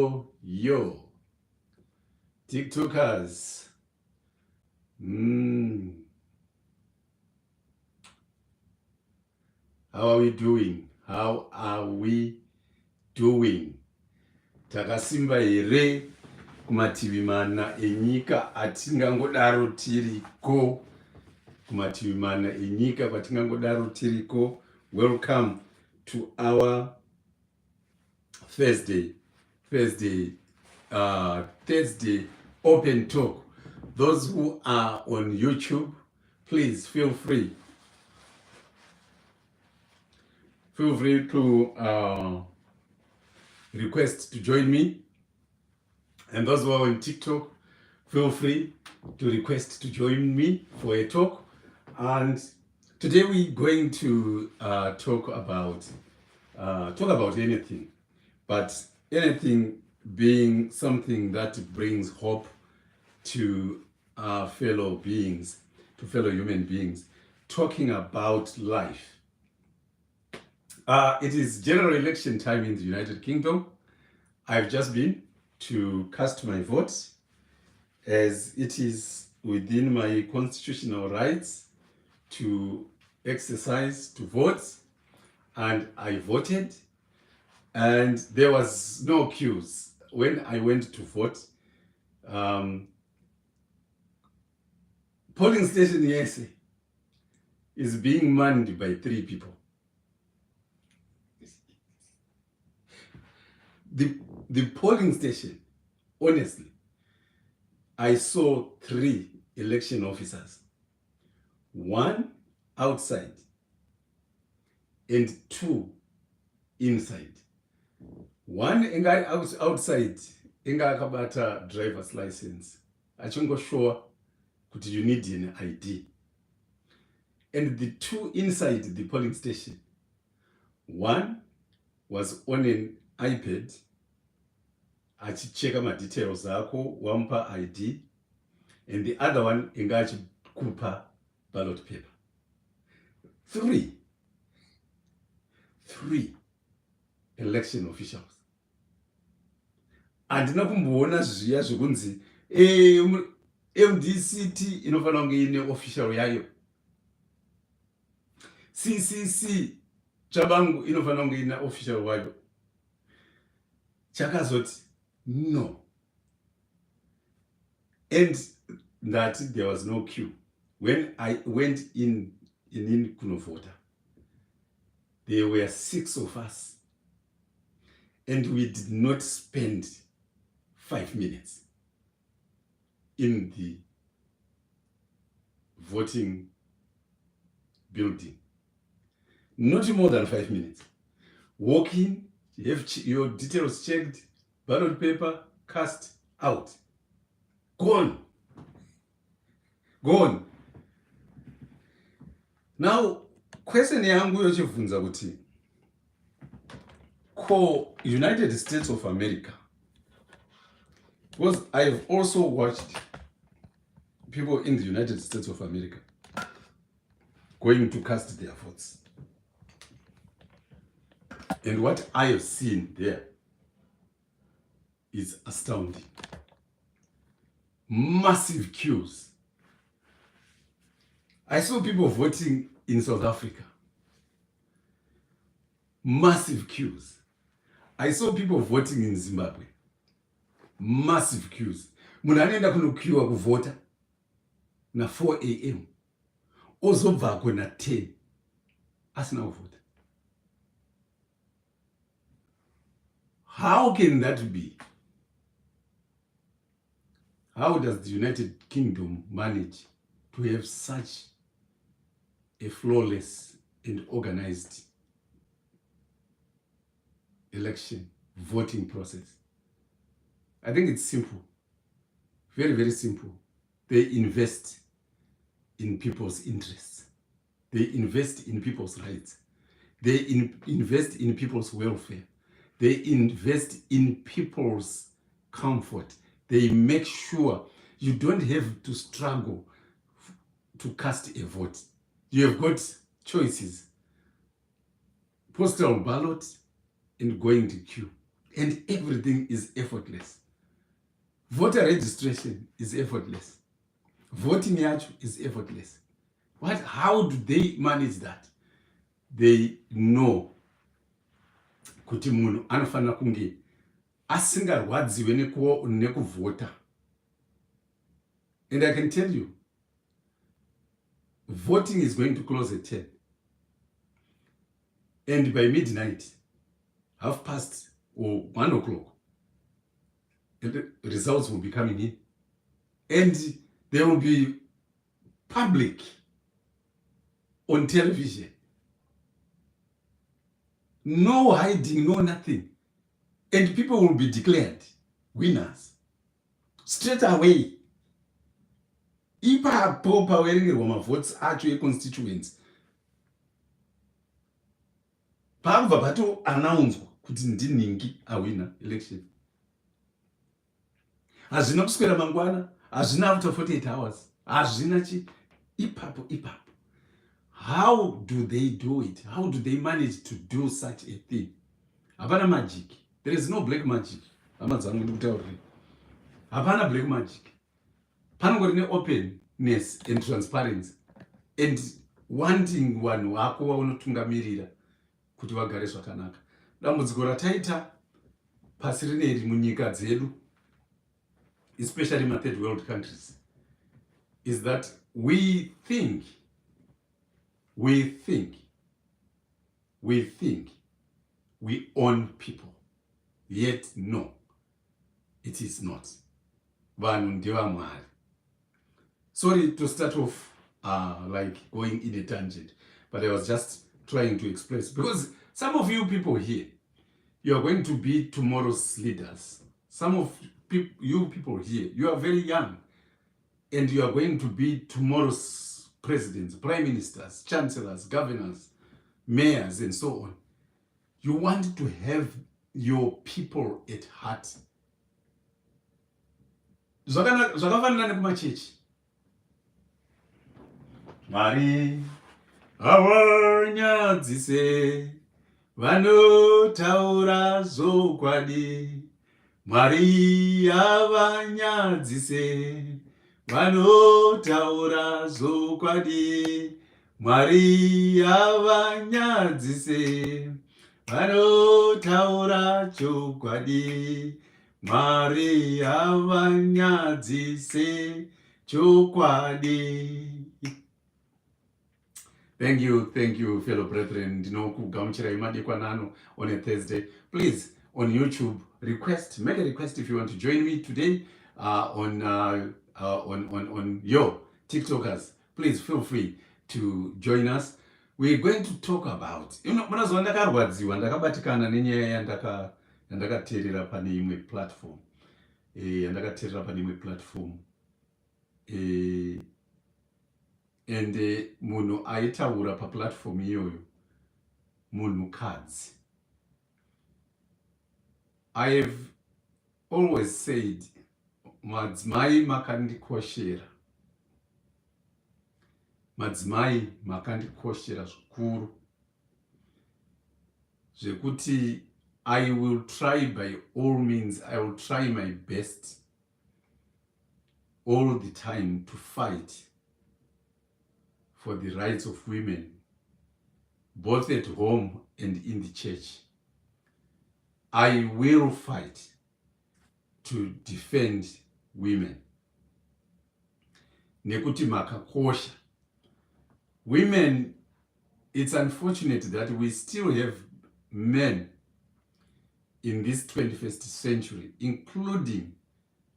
Yo, TikTokers. How are we doing? How are we doing? Takasimba here kumativi mana enyika atingangodaro tiriko. Kumativi mana enyika kwatingangodaro tiriko. Welcome to our Thursday open talk. Those who are on YouTube, please feel free to request to join me. And those who are on TikTok, feel free to request to join me for a talk. And today we're going to talk about anything, but anything being something that brings hope to fellow beings, to fellow human beings, talking about life. It is general election time in the United Kingdom. I've just been to cast my vote, as it is within my constitutional rights to exercise, to vote, and I voted, and there was no queues. When I went to vote, polling station yes is being manned by 3 people. The polling station, honestly, I saw 3 election officers, 1 outside and 2 inside. 1 engai outside enga akabata driver's license achingoshowa kuti you need an ID, and the 2 inside the polling station, 1 was on an iPad achicheka ma details ako wampa ID, and the other one enga achikupa ballot paper. 3 election officials. Andina kumboona zviya zvekunzi MDCT inofanira kunge ine official yayo, CCC chabangu inofanira kunge ine official wayo. Chakazoti no, and that there was no queue. When I went in kunovota, there were 6 of us, and we did not spend 5 minutes in the voting building. Not more than 5 minutes. Walk in, you have your details checked, ballot paper cast, out. Gone. Now, question yangu yochivunza kuti ko United States of America, because I've also watched people in the United States of America going to cast their votes. And what I have seen there is astounding. Massive queues. I saw people voting in South Africa. Massive queues. I saw people voting in Zimbabwe. Massive queues. Munhu anoenda kunoqueuwa kuvota na 4 a.m. ozobvako na 10 asina kuvota. How can that be? How does the United Kingdom manage to have such a flawless and organized election voting process? I think it's simple. Very, very simple. They invest in people's interests. They invest in people's rights. They invest in people's welfare. They invest in people's comfort. They make sure you don't have to struggle to cast a vote. You have got choices: postal ballot and going to queue. And everything is effortless. Voter registration is effortless. Voting yacho is effortless. How do they manage that? They know kuti munhu anofanira kunge asingarwadziwe nekuvhota. And I can tell you, voting is going to close at 10. And by midnight, 1:30 or 1 o'clock, the results will be coming in. And they will be public on television. No hiding, no nothing. And people will be declared winners straight away. Ipapo pawerengerwa mavotes acho econstituents, pabva pato announced kuti ndinhingi awina election. Hazvina kuswera mangwana, hazvina after 48 hours, hazvina chi, ipapo. How do they do it? How do they manage to do such a thing? Hapana magic. There is no black magic. Hapana black magic. Panongori ne-openness and transparency and wanting vanhu vako vaunotungamirira kuti vagare zvakanaka. Dambudziko rataita pasi rineri munyika dzedu, especially in third world countries, is that we think we own people, yet no, it is not. Vanhu ndevamwari. Sorry to start off like going in a tangent, but I was just trying to express, because some of you people here, you are going to be tomorrow's leaders. Some of you people here, you are very young, and you are going to be tomorrow's presidents, prime ministers, chancellors, governors, mayors, and so on. You want to have your people at heart. Zvakafanana nekumachechi. Mwari havanyadzise vanotaura zvokwadi. Mwari havanyadzise vanotaura zvokwadi. Mwari havanyadzise vanotaura chokwadi. Mwari havanyadzise chokwadi. Thank you, fellow brethren. Ndinokugamuchirai madekwanano on a Thursday. Please, on YouTube, make a request if you want to join me today on your TikTokers. Please feel free to join us. We're going to talk about, munazwa ndakarwadziwa, ndakabatikana nenyaya yandakateerera pane imwe platform. And munhu aitaura paplatform iyoyo, munhukadzi. I have always said, madzimai makandikoshera. Madzimai makandikoshera zvikuru. Zvekuti I will try by all means, I will try my best all the time to fight for the rights of women, both at home and in the church. I will fight to defend women. Nekuti makakosha. Women, it's unfortunate that we still have men in this 21st century, including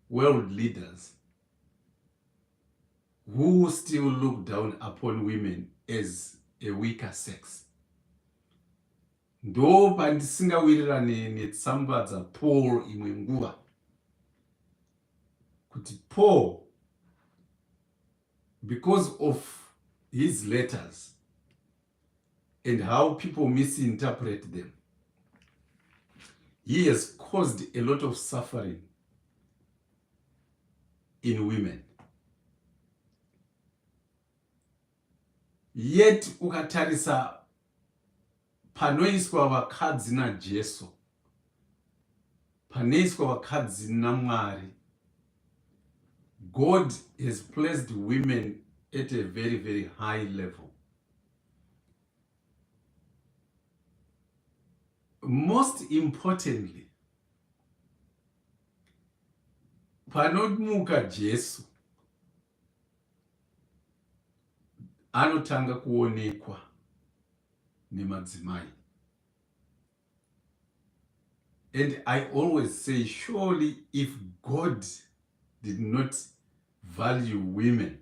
world leaders, who still look down upon women as a weaker sex. Ndo pandisingawirirane netsamba dzaPaul imwe nguva. Kuti Paul, because of his letters and how people misinterpret them, he has caused a lot of suffering in women. Yet ukatarisa panoiswa vakadzi naJesu, panoiswa vakadzi naMwari, God has placed women at a very, very high level. Most importantly, panomuka Jesu, anotanga kuonekwa nemadzimai. And I always say, surely if God did not value women,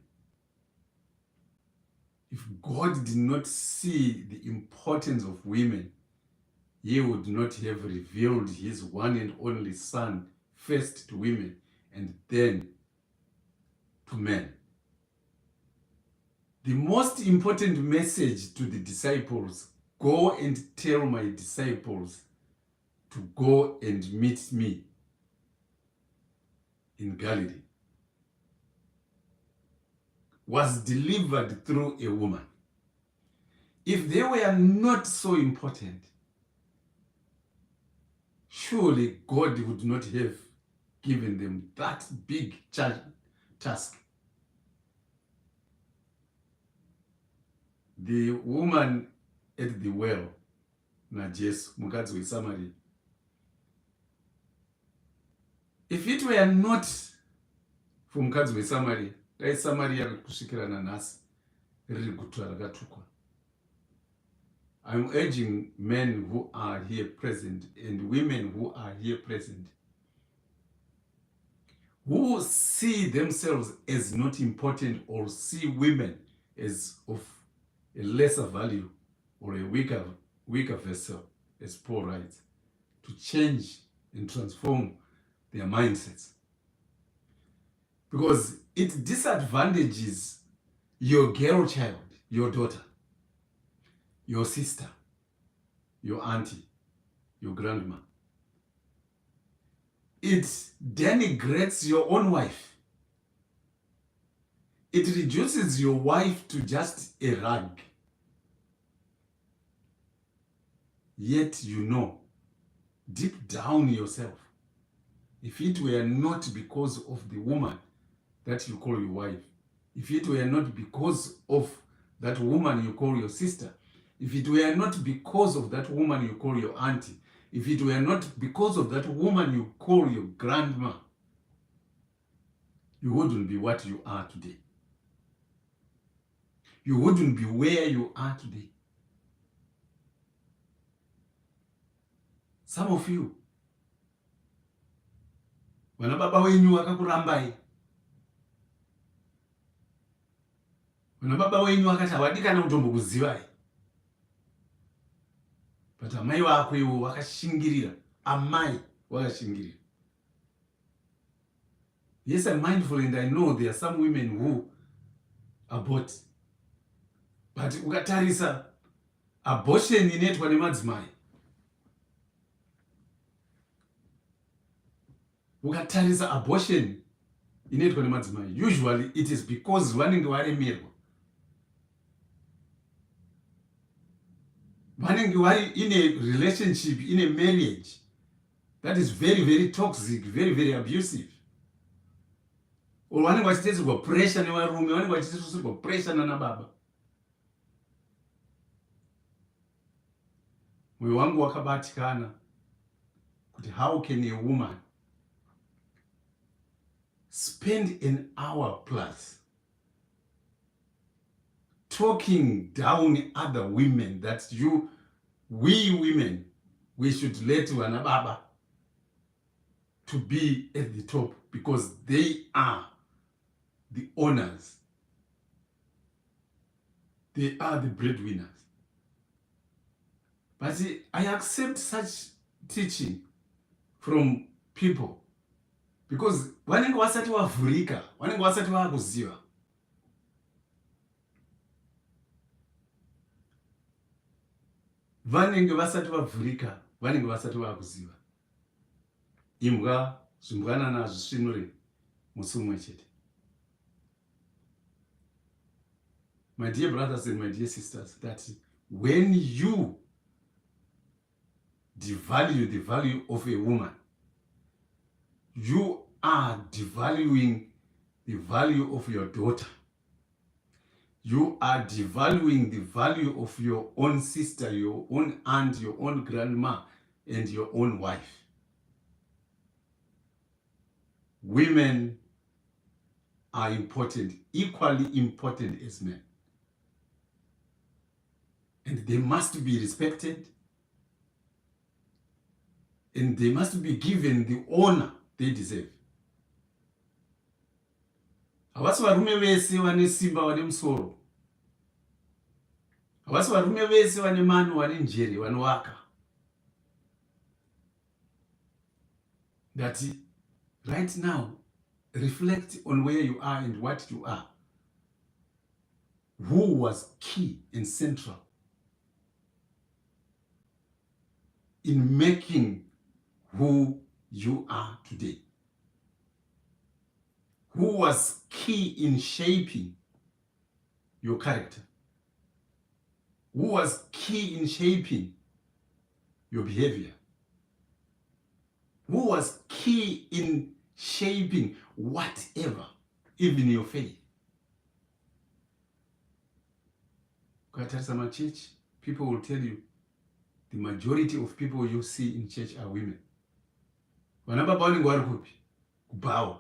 if God did not see the importance of women, he would not have revealed his one and only Son first to women and then to men. The most important message to the disciples, go and tell my disciples to go and meet me in Galilee, was delivered through a woman. If they were not so important, surely God would not have given them that big task. The woman at the well, na Jesu, mukadzi weSamaria. If it were not for mukadzi weSamaria, dai Samaria kusvikira nanhasi riri guta rakatukwa. I'm urging men who are here present and women who are here present, who see themselves as not important or see women as of a lesser value or a weaker vessel, as Paul writes, to change and transform their mindsets. Because it disadvantages your girl child, your daughter, your sister, your auntie, your grandma. It denigrates your own wife. It reduces your wife to just a rag. Yet you know, deep down yourself, if it were not because of the woman that you call your wife, if it were not because of that woman you call your sister, if it were not because of that woman you call your auntie, if it were not because of that woman you call your grandma, you wouldn't be what you are today. You wouldn't be where you are today. Some of you, vana baba wenyu vakakurambai, vana baba wenyu vakati havadikana kutombokuzivai, but amai vako ivo vakashingirira, amai vakashingirira. Yes, I'm mindful and I know there are some women who abort. But ukatarisa abortion inoitwa nemadzimai, ukatarisa abortion inoitwa nemadzimai, usually it is because vanenge varemerwa, vanenge vari in a relationship, in a marriage that is very, very toxic, very, very abusive. Or vanenge vachiteedzerwa pressure nevarume, vanenge vachiteedzerwa pressure nanababa. Mwoyo wangu wakabatikana kuti how can a woman spend an hour plus talking down other women that we women, we should let vana baba to be at the top because they are the owners. They are the breadwinners. But I accept such teaching from people because vanenge vasati vavhurika, vanenge vasati vakuziva. Vanenge vasati vavhurika, vanenge vasati vakuziva. Imbwa zvimbwanana hazvisvinuri musi mumwe chete. My dear brothers and my dear sisters, that when you devalue the value of a woman, you are devaluing the value of your daughter. You are devaluing the value of your own sister, your own aunt, your own grandma, and your own wife. Women are important, equally important as men. And they must be respected, and they must be given the honor they deserve. Havasi varume vese vane simba vane musoro. Havasi varume vese vane mano vane njere vanovaka. That right now, reflect on where you are and what you are. Who was key and central in making who you are today? Who was key in shaping your character? Who was key in shaping your behavior? Who was key in shaping whatever, even your faith? Some church, people will tell you the majority of people you see in church are women. Vanababa vanenge vari kupi? Kubhawa.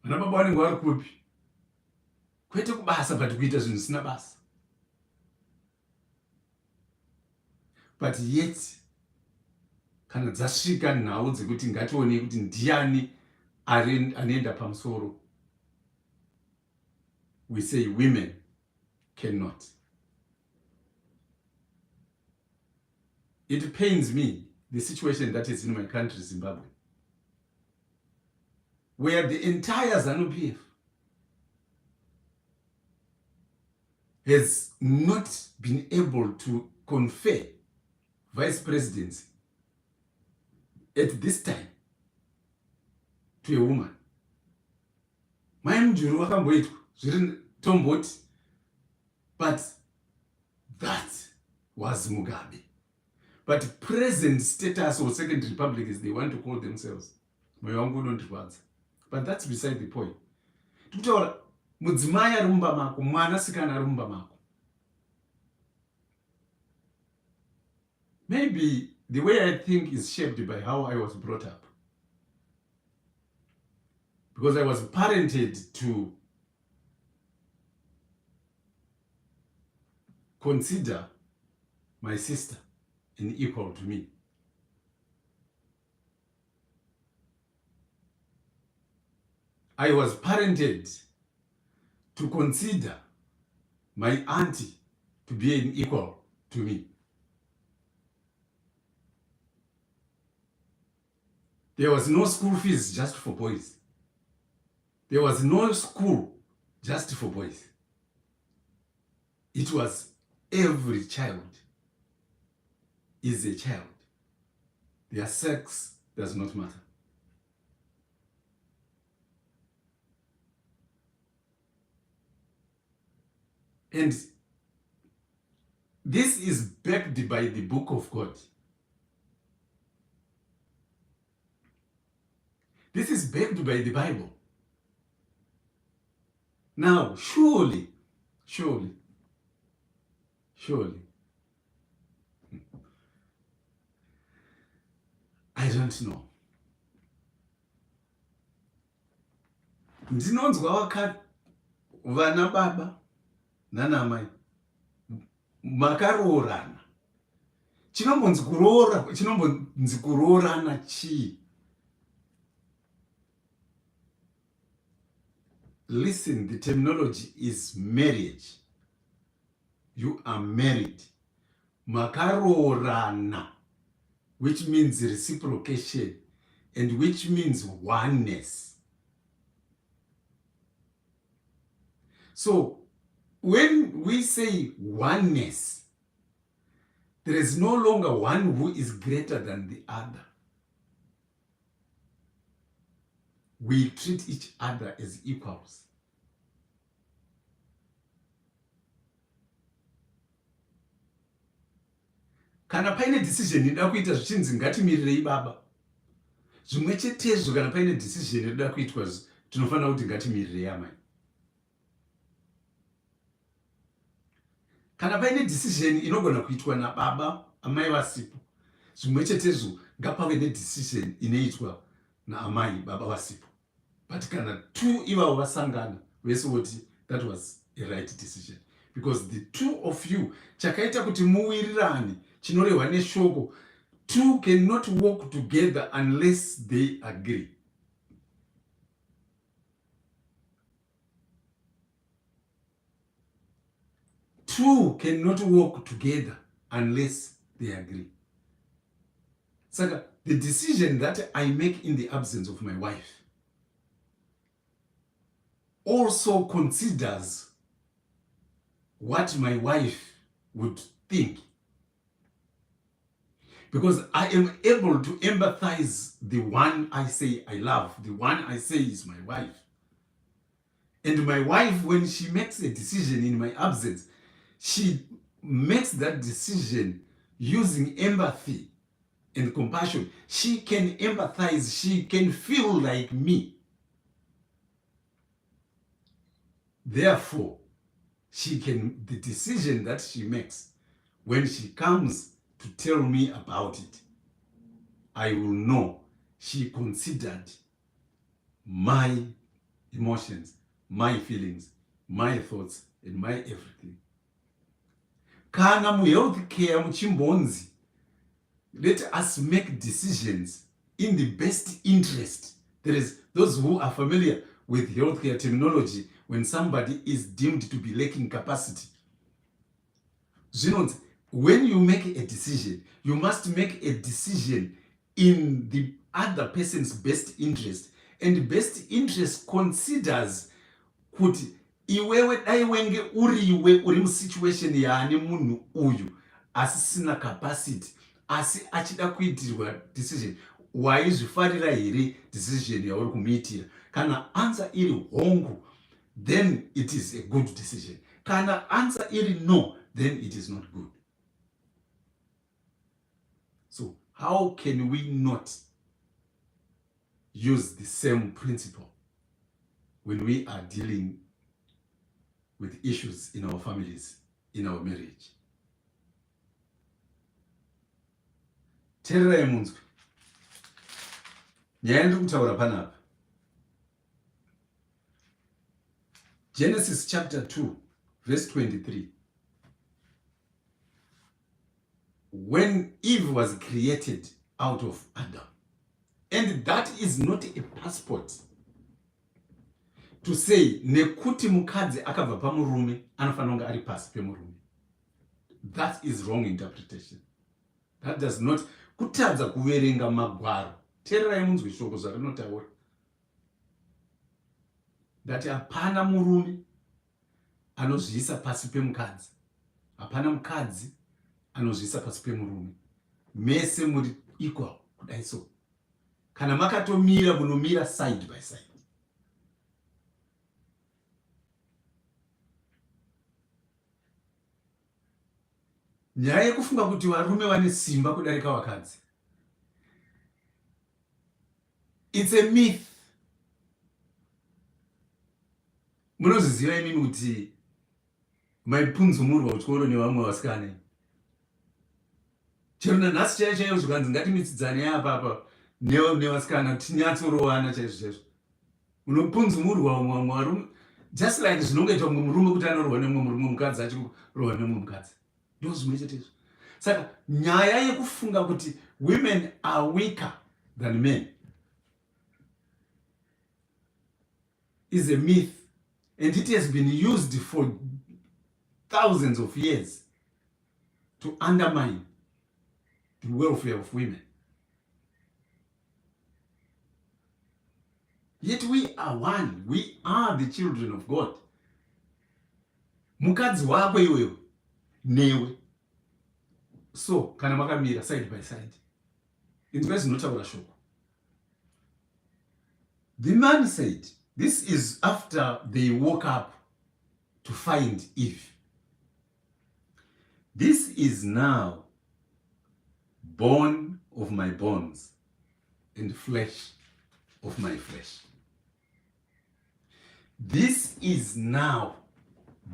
Vanababa vanenge vari kupi? Kwete kubasa but kuita zvinhu zvisina basa. But yet, kana dzasvika nhau dzekuti ngatione kuti ndiani anoenda pamusoro, we say women cannot. It pains me, the situation that is in my country, Zimbabwe, where the entire ZANU-PF has not been able to confer vice presidency at this time to a woman. Mai mujuru wakamboitwa zviri tomboti, but that was Mugabe. But present status or second republic, as they want to call themselves, but that's beside the point. Mudzimai ari mumba mako, mwanasikana ari mumba mako. Maybe the way I think is shaped by how I was brought up. Because I was parented to consider my sister an equal to me. I was parented to consider my auntie to be an equal to me. There was no school fees just for boys. There was no school just for boys. It was every child is a child. Their sex does not matter. And this is backed by the book of God. This is backed by the Bible. Now, surely, I don't know. Ndinonzwa vana baba nana mai makaroorana. Chinombonzi kuroorana chii? Listen, the terminology is marriage. You are married. Makaroorana, which means reciprocation and which means oneness. So, when we say oneness, there is no longer one who is greater than the other. We treat each other as equals. kana paine decision inoda kuita zvichinzi ngatimirirei baba, zvimwe chetezvo kana paine decision inoda kuitwa tinofanira kuti ngatimirirei amai. Kana paine decision inogona kuitwa nababa amai vasipo, zvimwe chetezvo ngapave nedecision inoitwa naamai baba vasipo. But kana two ivavo vasangana, vese voti that was a right decision, because the two of you, chakaita kuti muwirirane chinorehwa neshoko, two cannot walk together unless they agree. Two cannot walk together unless they agree. So the decision that I make in the absence of my wife also considers what my wife would think, because I am able to empathize the one I say I love, the one I say is my wife. And my wife, when she makes a decision in my absence, she makes that decision using empathy and compassion. She can empathize, she can feel like me. Therefore, the decision that she makes, when she comes to tell me about it, I will know she considered my emotions, my feelings, my thoughts, and my everything. Kana muhealth care muchimbonzi, let us make decisions in the best interest. There is those who are familiar with healthcare terminology. When somebody is deemed to be lacking capacity, when you make a decision, you must make a decision in the other person's best interest, and the best interest considers kuti iwewe dai wenge uriwe uri musituation yaane munhu uyu asisina capacity, asi achida kuitirwa decision, waizvifarira here decision yauri kumuitira? Kana answer iri hongu, then it is a good decision. Kana answer iri no, then it is not good. So how can we not use the same principle when we are dealing with issues in our families, in our marriage? Tererai munzwi. Nyaya ndiri kutaura panapa. Genesis chapter 2, verse 23. When Eve was created out of Adam, and that is not a passport to say nekuti mukadzi akabva pamurume anofanira kunge ari pasi pemurume. That is wrong interpretation. That does not kutadza kuverenga magwaro. Tererai munzwi shoko zvarinotaura. That hapana murume anozviisa pasi pemukadzi, hapana mukadzi anozviisa pasi pemurume. Mese muri equal kudai so. Kana makatomira munomira side by side. Nyaya yekufunga kuti varume vane simba kudarika vakadzi, it's a myth. Munozviziva imimi kuti maipunzumurwa kutyoro nevamwe vasikana. Chero nanhasi chaiyo chaiyo zvikanzi ngatimitidzane apa nevasikana kuti tinyatsorowana chaizvo chaizvo. Unopunzumurwa umwe varume, just like zvinongoita mumwe murume kuti anorohwa nemumwe murume, mukadzi achirorwa nemumwe mukadzi. Ndo zvimwe chetezvo. Saka nyaya yekufunga kuti women are weaker than men is a myth, and it has been used for thousands of years to undermine the welfare of women. Yet we are one. We are the children of God. Mukadzi wako iwewe newe. So kana makamira side by side, inzwa zvinotaura shoko. The man said, this is after they woke up to find Eve. This is now bone of my bones and flesh of my flesh. This is now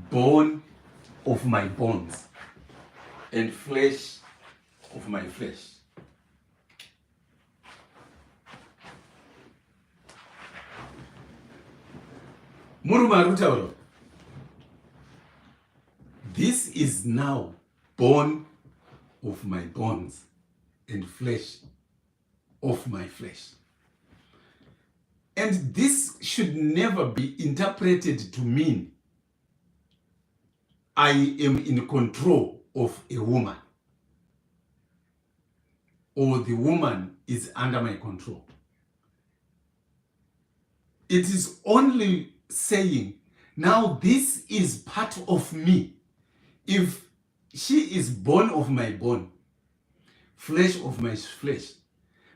bone of my bones and flesh of my flesh. This is now bone of my bones and flesh of my flesh. And this should never be interpreted to mean I am in control of a woman or the woman is under my control. It is only saying, now this is part of me. If she is bone of my bone, flesh of my flesh,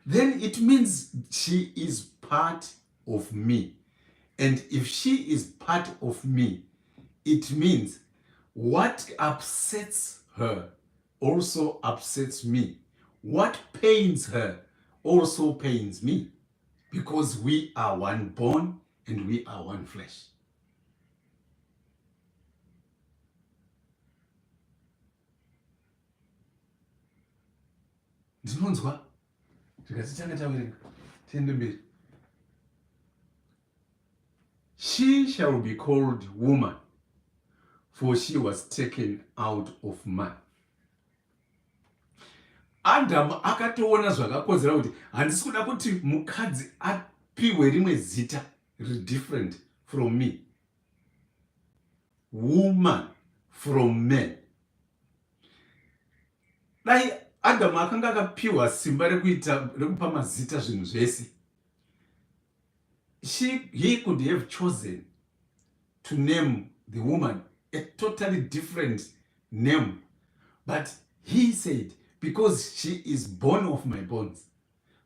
then it means she is part of me. And if she is part of me, it means what upsets her also upsets me. What pains her also pains me. Because we are one bone and we are one flesh. Ndinonzwa tikatitanga tawerenga tiende mberi. She shall be called woman, for she was taken out of man. Adam akatoona zvakakodzera kuti handisi kuda kuti mukadzi apiwe rimwe zita different from me. Woman from man. Dai Adam akanga akapiwa simba rekupa mazita zvinhu zvese. He could have chosen to name the woman a totally different name. But he said, because she is bone of my bones,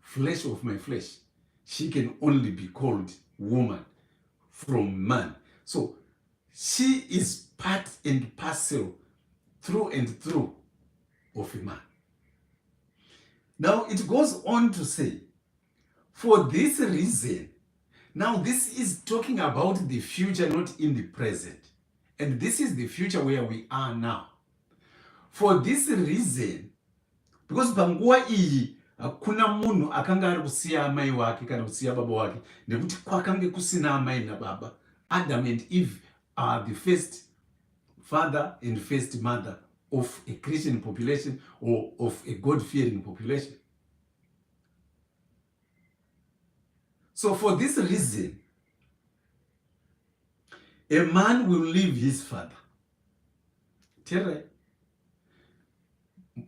flesh of my flesh, she can only be called woman from man. So she is part and parcel, through and through, of a man. Now it goes on to say, for this reason, now this is talking about the future, not in the present. And this is the future where we are now. For this reason, because panguwa iyi hakuna munhu akanga ari kusiya amai wake kana kusiya baba wake, nekuti kwakange kusina amai nababa. Adam and Eve are the first father and first mother of a Christian population or of a God-fearing population. So for this reason, a man will leave his father. Tere,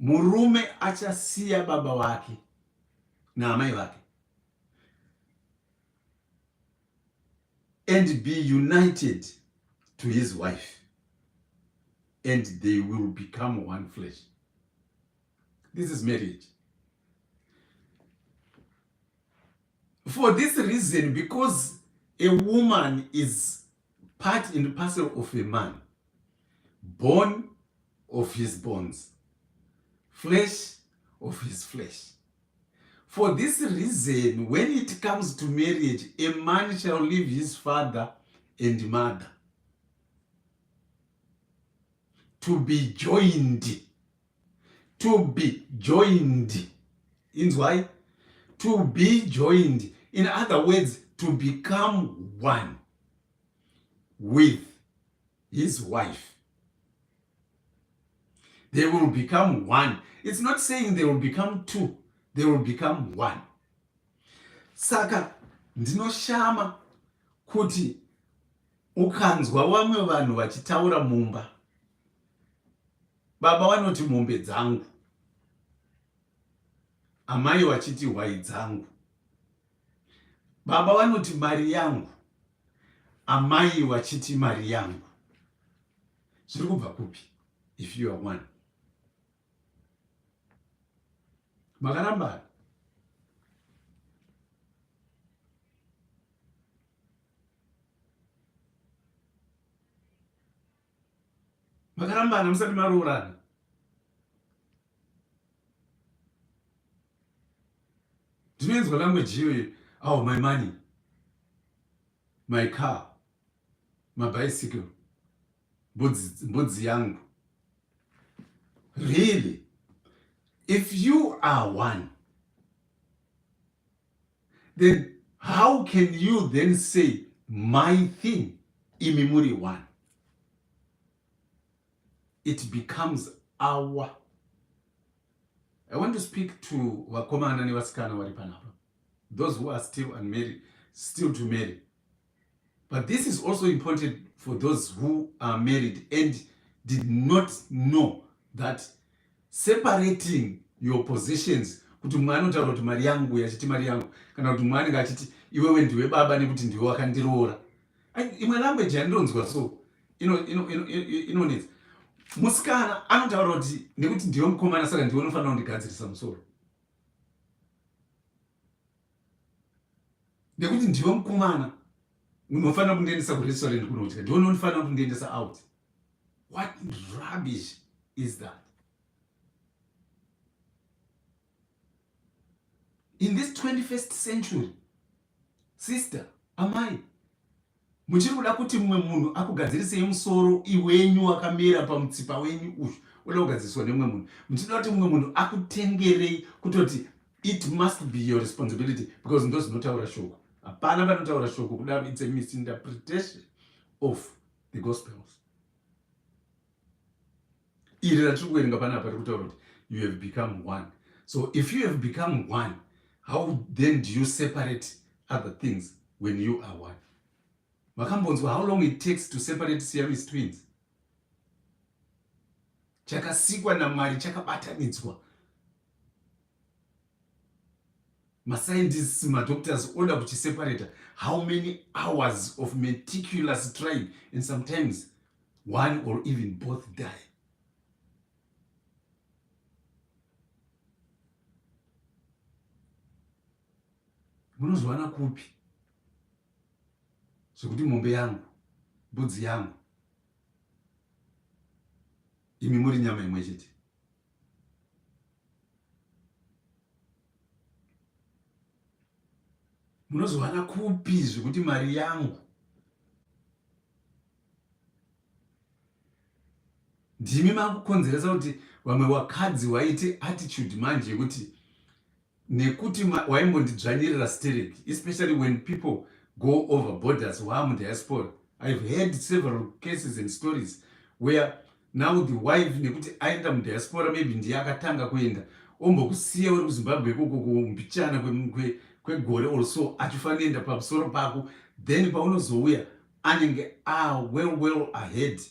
murume achasiya baba wake na amai wake and be united to his wife, and they will become one flesh. This is marriage. For this reason, because a woman is part and parcel of a man, bone of his bones, flesh of his flesh. For this reason, when it comes to marriage, a man shall leave his father and mother to be joined. To be joined. In why? To be joined. In other words, to become one with his wife. They will become one. It's not saying they will become two. They will become one. Saka, ndinoshama kuti ukanzwa vamwe vanhu vachitaura mumba. Baba vanoti mombe dzangu. Amai vachiti hwai dzangu. Baba vanoti mari yangu. Amai vachiti mari yangu. Zviri kubva kupi if you are one? Makarambana. Makarambana musati maroorana. Ndinonzwa language iyoyo. Oh, my money, my car, my bicycle, mbudzi yangu. Really? If you are one, then how can you then say my thing, imi muri one? It becomes our. I want to speak to vakomana nevasikana vari panapa, those who are still unmarried, still to marry. But this is also important for those who are married and did not know that separating your possessions, kuti mumwe anotaura kuti mari yangu yachiti mari yangu, kana kuti mumwe anenge achiti iwewe ndiwe baba nekuti ndiwe wakandiroora. Imwe language yandinonzwa so inonetsa. Musikana anotaura kuti nekuti ndiwe mukomana saka ndiwe unofanira kundigadzirisa musoro. Nekuti ndiwe mukomana unofanira kundiendesa kurestaurant kunodya, ndiwe unofanira kundiendesa out. What rubbish is that? In this 21st century, sister, amai, muchiri kuda kuti mumwe munhu akugadzirisei musoro iwenyu wakamera pamutsipa wenyu uyu uda kugadziriswa nemumwe munhu. Muchida kuti mumwe munhu akutengerei kutoti it must be your responsibility because ndo zvinotaura shoko. Hapana panotaura shoko kudaro. It's a misinterpretation of the gospels. Iri ratiri kuverenga panapa rikutaura kuti you have become one. So if you have become one, how then do you separate other things when you are one? Makambonzwa how long it takes to separate Siamese twins? Chakasikwa naMwari chakabatanidzwa. Scientists, doctors, oda kuchiseparata. How many hours of meticulous trying, and sometimes one or even both die. Munozwana kupi zvekuti mombe yangu, mbudzi yangu, imi muri nyama imwe chete? Munozwana kupi zvekuti mari yangu, ndimi makukonzeresa kuti vamwe vakadzi waite attitude manje yekuti nekuti waimbondidzvanyirira stereki, especially when people go over borders diaspora. I've heard several cases and stories where now the wife nekuti aenda mudiaspora, maybe ndiye akatanga kuenda, ombokusiya uri kuZimbabwe ikoko kumbichana kwegore also achifanira pamusoro pako, then paunozouya anenge well ahead,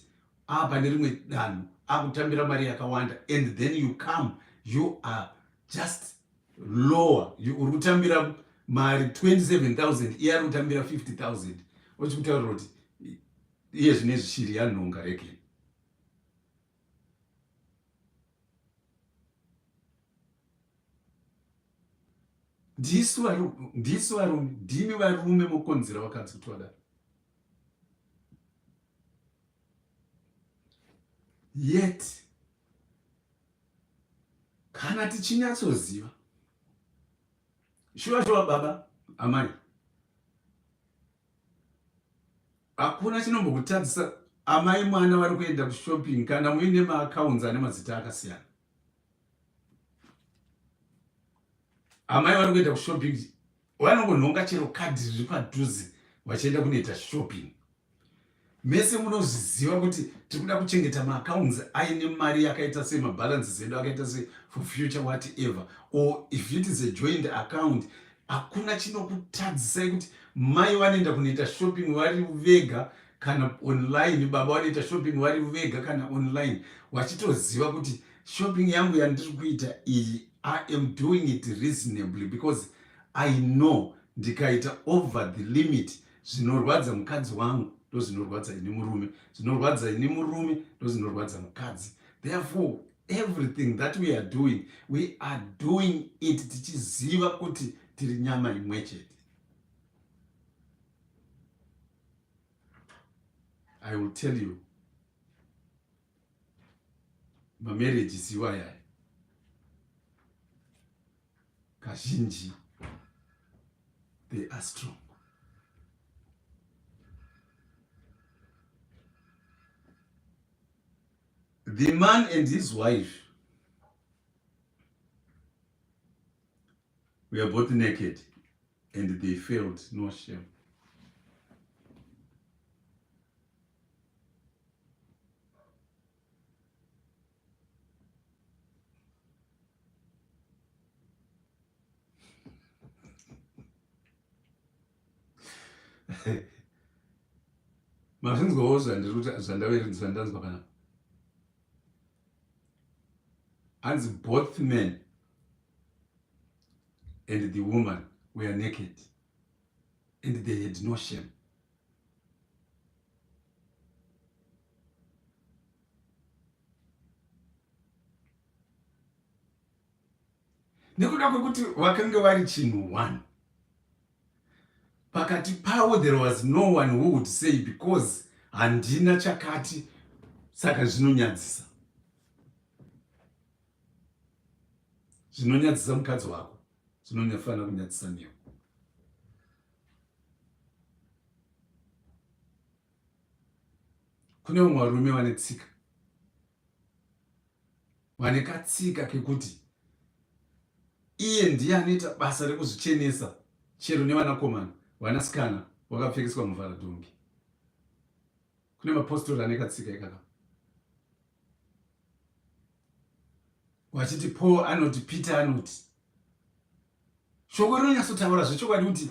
pane rimwe danho, akutambira mari yakawanda, and then you come, you are just lower. Uri kutambira mari 27,000, iye ari kutambira 50,000. Ochikutaura kuti iye zvinezvi shiri yanhonga reke. Ndimi varume mokonzera vakadzi kuti vadaro. Yet kana tichinyatsoziva, shuwa baba amai, hakuna chinombokutadzisa amai mwana vari kuenda kushopping kana muine maaccounts ane mazita akasiyana. Amai vari kuenda kushopping vanongonhonga chero kadhi riri padhuze vachienda kunoita shopping. Mese munozviziva kuti tiri kuda kuchengeta maaccounts aine mari yakaita sei, mabalances edu akaita sei for future whatever, or if it is a joint account, hakuna chinokutadzisai kuti mai vanoenda kunoita shopping vari vega kana online, baba vanoita shopping vari vega kana online, vachitoziva kuti shopping yangu yandiri kuita iyi, I am doing it reasonably because I know ndikaita over the limit zvinorwadza mukadzi wangu ndo zvinorwadza ini murume, zvinorwadza ini murume ndo zvinorwadza mukadzi. Therefore everything that we are doing it tichiziva kuti tiri nyama imwe chete. I will tell you, mamarriage isiwa yaya kazhinji they are strong. The man and his wife were both naked, and they felt no shame. And both men and the woman were naked, and they had no shame. Nekuda kwekuti vakanga vari chinhu one. Pakati pavo there was no one who would say, because handina chakati saka zvinonyadzisa. Zvinonyadzisa mukadzi wako, zvinofanira kunyadzisa newe. Kune vamwe varume vane tsika, vane katsika kekuti iye ndiye anoita basa rekuzvichenesa, chero nevanakomana, vanasikana vakapfekeswa muvharadhongi. Kune mapostori ane katsika ikaka, wachiti Paul anoti, Peter anoti. Shoko rinonyatsotaura zvechokwadi kuti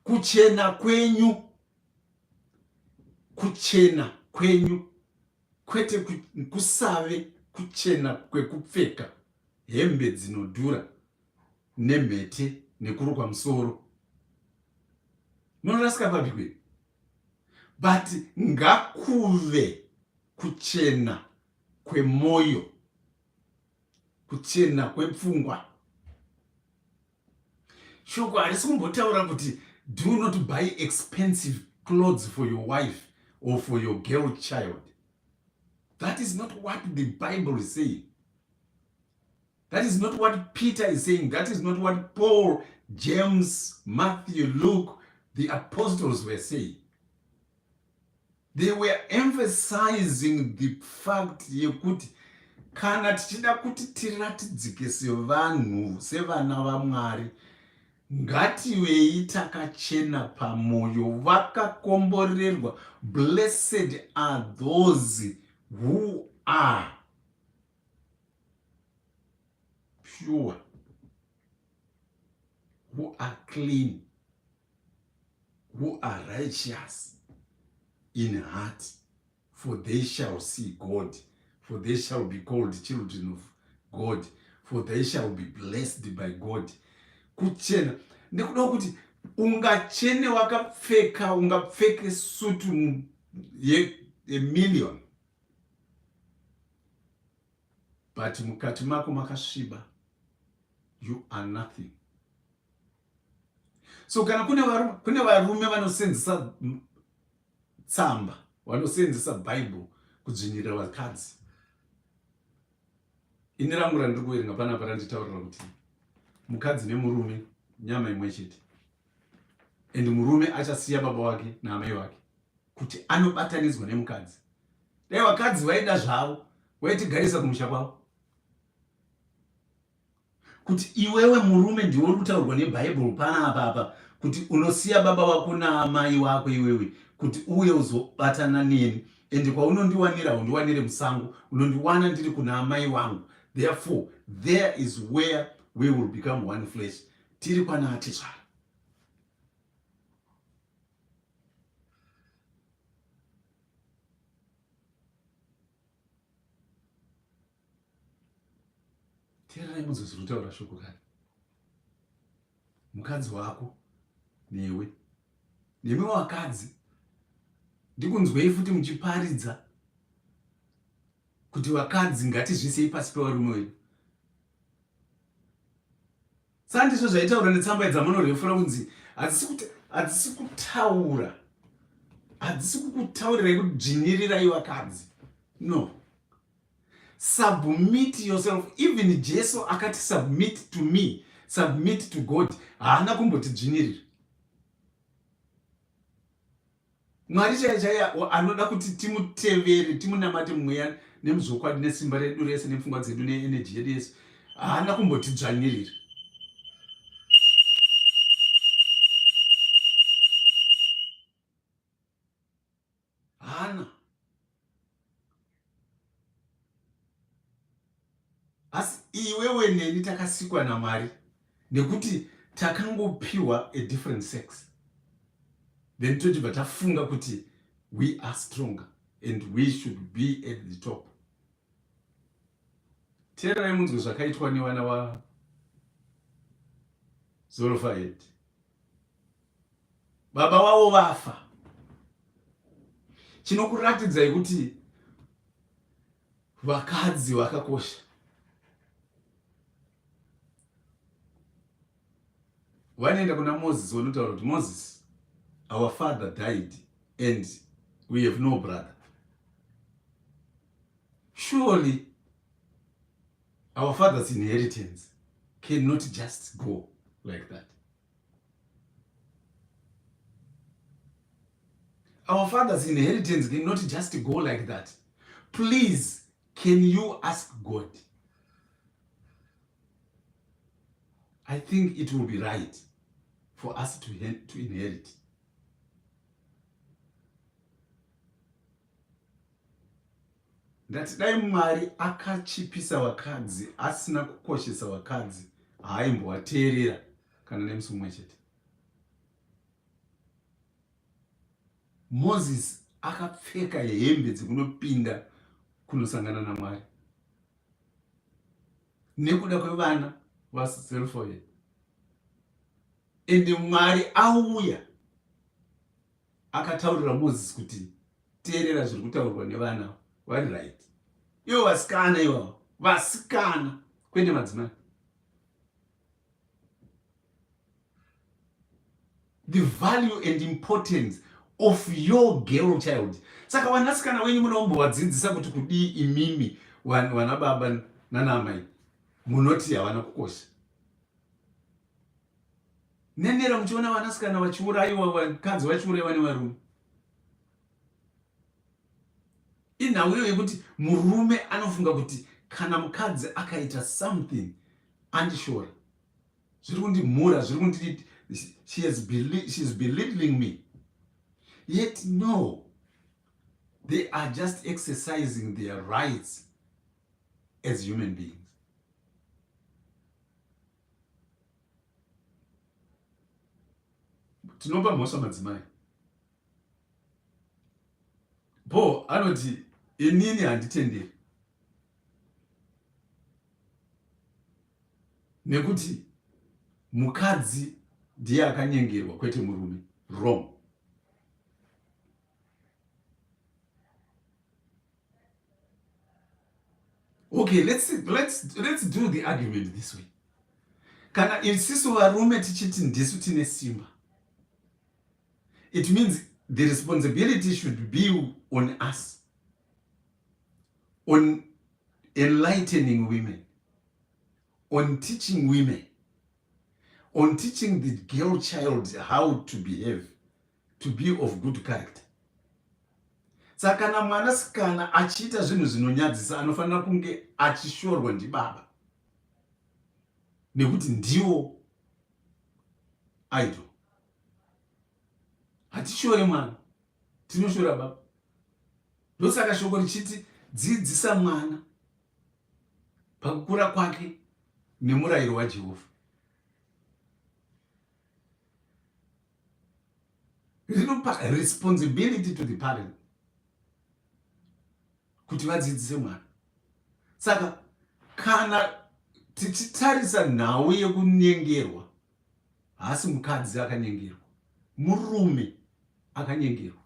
kuchena kwenyu, kwete kusave kuchena kwekupfeka hembe dzinodhura nemhete nekurukwa musoro. Munorasika papi kwe? But ngakuve kuchena kwemoyo, kuchena kwepfungwa. Shoko harisi kumbotaura kuti do not buy expensive clothes for your wife or for your girl child. That is not what the Bible is saying. That is not what Peter is saying. That is not what Paul, James, Matthew, Luke, the apostles were saying. They were emphasizing the fact yekuti kana tichida kuti tiratidzike sevanhu, sevana vaMwari, ngativei takachena pamoyo, vakakomborerwa. Blessed are those who are pure, who are clean, who are righteous in heart, for they shall see God, for they shall be called children of God, for they shall be blessed by God. Kuchena ndikuda kuti ungachene wakapfeka, ungapfeke sutu $1,000,000, but mukati mako makasviba, you are nothing. So kana kune varume vanosenzesa tsamba, vanosenzesa Bible kudzvinyirira vakadzi, ini rangu randiri kuverenga panapa randitaurira kuti mukadzi nemurume nyama imwe chete, and murume achasiya baba wake naamai wake kuti anobatanidzwa nemukadzi. Dai vakadzi vaida zvavo vaitigarisa kumusha kwavo, kuti iwewe murume ndiwe uri kutaurwa neBhaibheri panapa kuti unosiya baba wako naamai wako iwewe kuti uye uzobatana neni, ende kwaunondiwanira undiwanire musango, unondiwana ndiri kuna amai wangu. Therefore there is where we will become one flesh. Tiri kwana atizvara. Teererai Mozisi rutaura shoko kare. Mukadzi wako newe, nemi wakadzi, ndikunzwei futi muchiparidza kuti vakadzi ngatizvisei pasi pevarume wedu. Sandizvo zvaitaura netsamba dzamunorefura kunzi hadzisi kukutaurirai kudzvinyirirai vakadzi. No. Submit yourself. Even Jesu akati submit to me, submit to God. Haana kumbotidzvinyirira. Mwari chaiya anoda kuti timutevere, timunamate mweya nemuzokwadi nesimba redu rese nepfungwa dzedu neeneji yedu yese. Haana kumbotidzvanyirira. Hana. Asi iwewe neni takasikwa naMwari nekuti takangopiwa a different sex. Then tochibva tafunga kuti we are stronger and we should be at the top. Teererai munzwe zvakaitwa nevana vaZorofahedhi. Baba wavo vafa. Chinokuratidzai kuti vakadzi vakakosha. Vanoenda kuna Moses vanotaura kuti Moses, our father died and we have no brother. Surely our father's inheritance cannot just go like that. Our father's inheritance cannot just go like that. Please, can you ask God? I think it will be right for us to inherit. That dai Mwari akachipisa vakadzi asina kukoshesa vakadzi haimbovateerera kana nemusi mumwe chete. Moses akapfeka hembe dzekunopinda kunosangana naMwari nekuda kwevana vaZerofahedhi. Ende Mwari auya akataurira Moses kuti teerera zviri kutaurwa nevana vari right. Ivo vasikana ivavo, vasikana kwete madzimai. The value and importance of your girl child. Saka vanasikana wenyu munombovadzidzisa kuti kudii imimi wana baba nanamai munoti havana kukosha. Nenera muchiona vanasikana vachiurayiwa, vakadzi vachiurayiwa nevarume. Inhau iyo yekuti murume anofunga kuti kana mukadzi akaita something andishora, zviri kundimhura, zviri kunditi, she is belittling me. Yet no, they are just exercising their rights as human beings. Tinopa mhosva madzimai. Paul anoti inini handitenderi. Nekuti mukadzi ndiye akanyengerwa kwete murume. Wrong. Okay, let's do the argument this way. Kana isisu varume tichiti ndisu tine simba, it means the responsibility should be on us, on enlightening women, on teaching women, on teaching the girl child how to behave, to be of good character. Saka kana mwanasikana achiita zvinhu zvinonyadzisa anofanira kunge achishorwa ndibaba, nekuti ndiwo idol. Hatishore mwana, tinoshora baba. Ndosaka shoko richiti dzidzisa mwana pakukura kwake nemurayiro waJehovha. Rinopa responsibility to the parent kuti vadzidzise mwana. Saka kana tichitarisa nhau yekunyengerwa, hasi mukadzi akanyengerwa, murume akanyengerwa.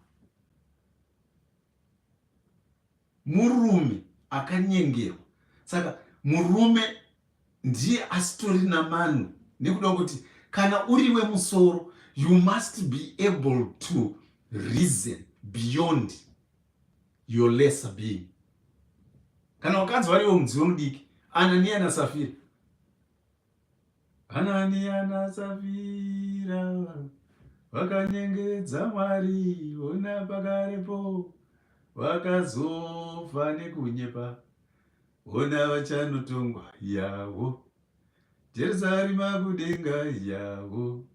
Murume akanyengerwa. Saka murume ndiye asitori namano, nekuda kuti kana uriwe musoro, you must be able to reason beyond your lesser being. Kana wakadzi variwo mudziyo mudiki, Anania naSafira. Anania naSafira vakanyengedza Mwari, ona pakarepo vakazofa nekunyepa, ona vachanotongwa yavo. Jerusalema kudenga yavo,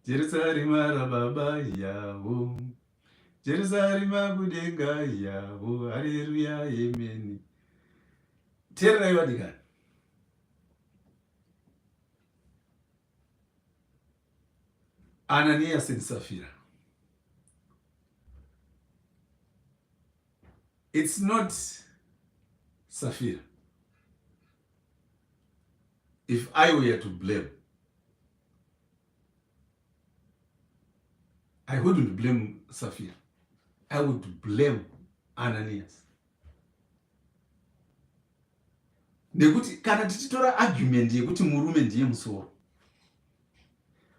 Jerusalema rababa yavo, Jerusalema kudenga yavo. Haleluya, amen. Tererai vadikani. Ananias and Sapphira. It's not Sapphira. If I were to blame, I wouldn't blame Sapphira. I would blame Ananias. Nekuti kana tichitora argument yekuti murume ndiye musoro,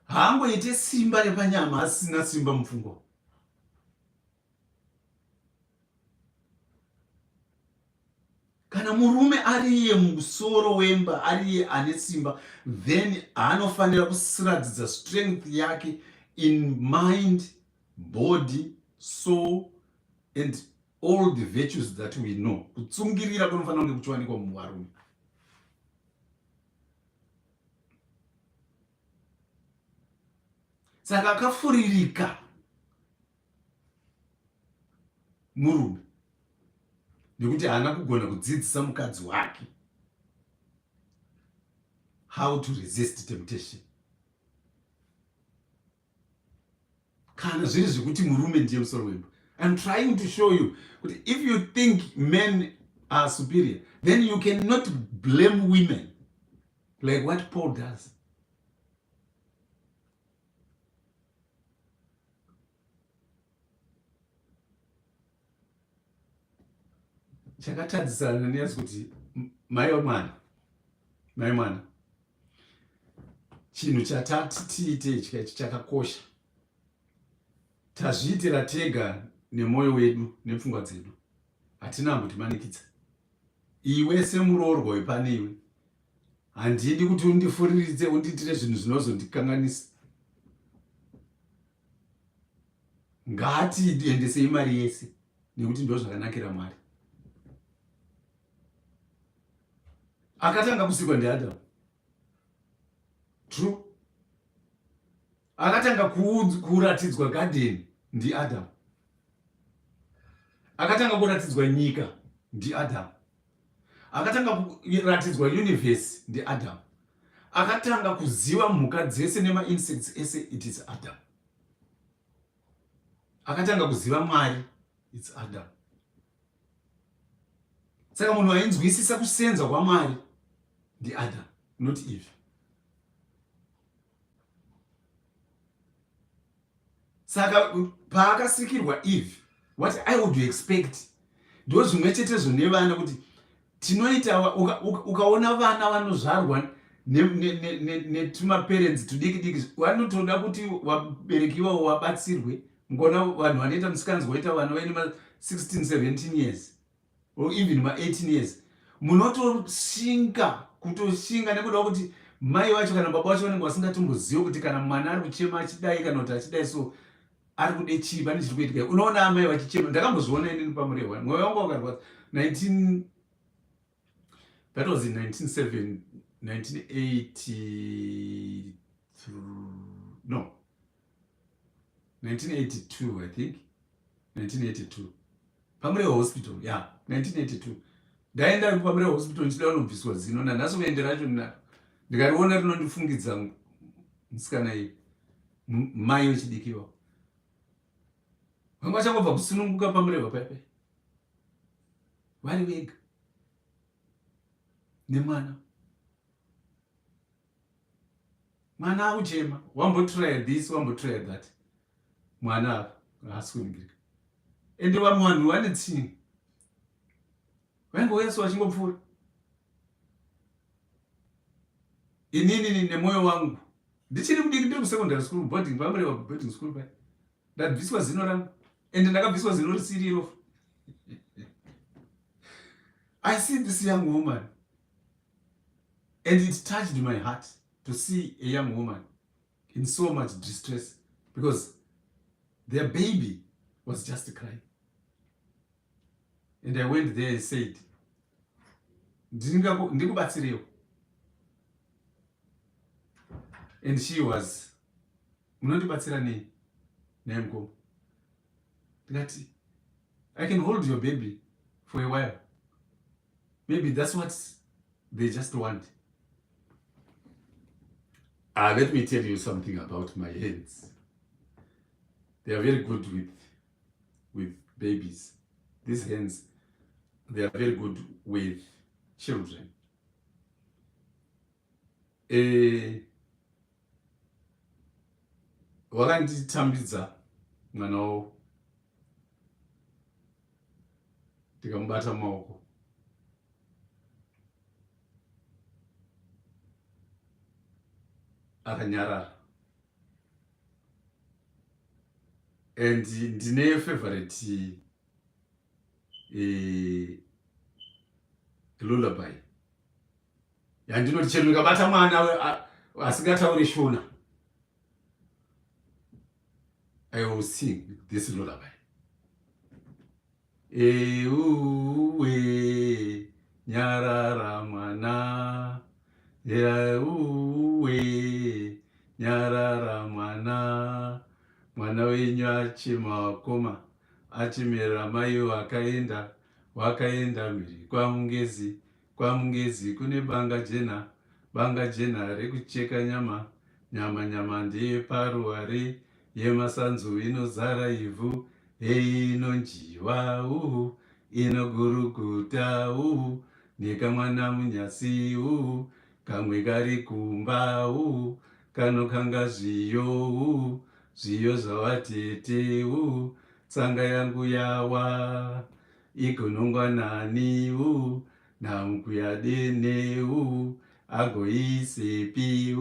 haangoite simba repanyama asina simba mupfungwa. Kana murume ariye musoro wemba, ariye ane simba, then anofanira kusiradzidza strength yake in mind, body, soul and all the virtues that we know. Kutsungirira kunofanira kunge kuchiwanikwa muvarume. Saka akafuririka murume nekuti haana kugona kudzidzisa mukadzi wake how to resist temptation. Kana zviri zvekuti murume ndiye musoro wemba, I'm trying to show you that if you think men are superior, then you cannot blame women like what Paul does. Chakatadzisana Ananias kuti mai mwana, chinhu chatati tiite ichi chakakosha, tazviitira tega nemwoyo wedu nepfungwa dzedu, hatina ambotimanikidza. Iwe semuroorwa wepane iwe, handidi kuti undifuriridze undiitire zvinhu zvinozondikanganisa. Ngatiendesei mari yese nekuti ndo zvakanakira Mwari. Akatanga kusikwa ndiAdamu. True. Akatanga kuratidzwa garden ndiAdamu. Akatanga kuratidzwa nyika ndiAdamu. Akatanga kuratidzwa universe ndiAdamu. Akatanga kuziva mhuka dzese nema insects ese, it is Adam. Akatanga kuziva Mwari, it's Adam. Saka munhu ainzwisisa kusenza kwaMwari ndiAdam, not Eve. Saka paakasikirwa Eve, what I would expect ndo zvimwe chetezvo nevana, kuti tinoita ukaona vana vanozvarwa netumaparents tudiki vanotoda kuti vabereki vavo vabatsirwe. Ngona vanhu vanoita musikanzwa waita vana vaine ma 16 17 years or even ma 18 years, munotoshinga kutoshinga nekuda kuti mai vacho kana baba vacho vanenge vasingatombozivi kuti kana mwana ari kuchema achidai kana kuti achidai so ari kude chii, pane chiri kuitika. Unoona amai vachichema, ndakambozviona inini paMurehwa, mwoyo wangu wakarwadza. That was in 1982, I think. 1982. paMurehwa hospital, yeah, 1982. Ndaenda paMurehwa hospital ndichida kunobviswa zino, nanhasi uende racho ndikariona rinondifungidza musikana iyi, mai wechidikiwa. Vamwe vachangobva kusununguka paMurehwa paipai, vari vega nemwana. Mwana akuchema, wambotry this, wambotry that. Mwana apa haasi kuningirika. Ende vamwe vanhu vane tsinga, vaingoyesu vachingopfuura. Inini nemwoyo wangu ndichiri kudiki, ndiri kusekondary school boarding, paMurehwa boarding school pai, ndabviswa zino rangu, ende ndakabviswa zino risiri iro. I see this young woman and it touched my heart to see a young woman in so much distress because their baby was just crying. And I went there and said, ndikubatsirewo. And she was, munondibatsira nei? Naye Mukombo. Ndikati, I can hold your baby for a while. Maybe that's what they just want. Let me tell you something about my hands. They are very good with babies. These hands, they are very good with children. Wakanditambidza mwana wavo, ndikamubata maoko, akanyarara. And ndine favorite lullaby yandinoti chero ndikabata mwana asingatauri Shona, I will sing this lullaby. Uwe nyarara mwana, uwe nyarara mwana, mwana wenyu achimakoma, achimera mai wakaenda mhiri kwamungezi kune banga jena rekucheka nyama ndeye paruware yemasanzu inozara ivhu, inonjiwa inoguruguta nekamwana munyasi kamwe kari kumba kanokanga zviyo zvawatete tsanga yangu yawa igonongwa nani namukuyadene agoisepi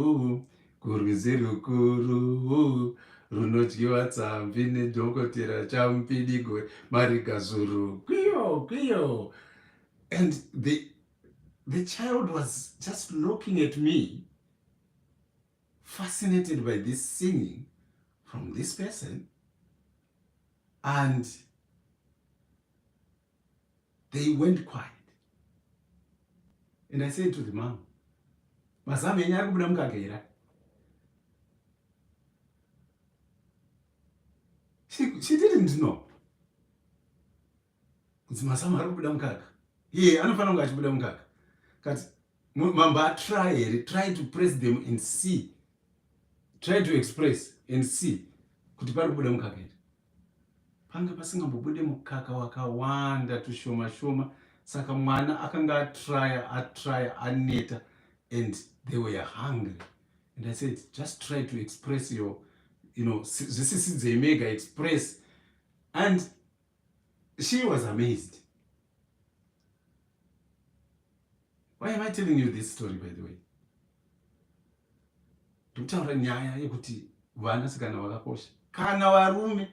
kurwizi rukuru runodyiwa tsamvi nedhokotera chamupidigo marigazuru kwiyo. And the child was just looking at me, fascinated by this singing from this person, and they went quiet. And I said to the mom, mazamu enyu ari kubuda mukagera. She didn't know. Kuti mazamu ari kubuda mukaka. Iye anofanira kunge achibuda mukaka. Kati mamba try to press them and see. Try to express and see kuti pari kubuda mukaka here. Panga pasingambobude mukaka wakawanda tushoma. Saka mwana akanga atrya aneta, and they were hungry. And I said, just try to express your, this is the mega express. And she was amazed. Why am I telling you this story, by the way? Ndikutaura nyaya yekuti vanasikana vakakosha. Kana varume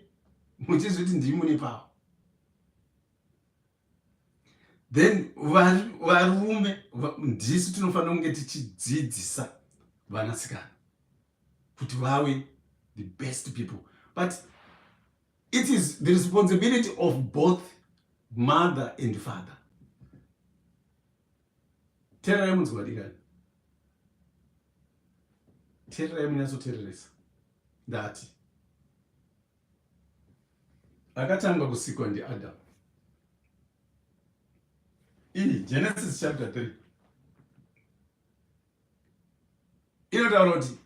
muchizviti ndimune pavo. Then varume ndisu tinofanira kunge tichidzidzisa vanasikana kuti vave the best people. But it is the responsibility of both mother and father. Tererai munzwadikani. Tererai munyatsotereresa. Ndati akatanga kusikwa ndiAdam. Genesis chapter 3. Inotaura kuti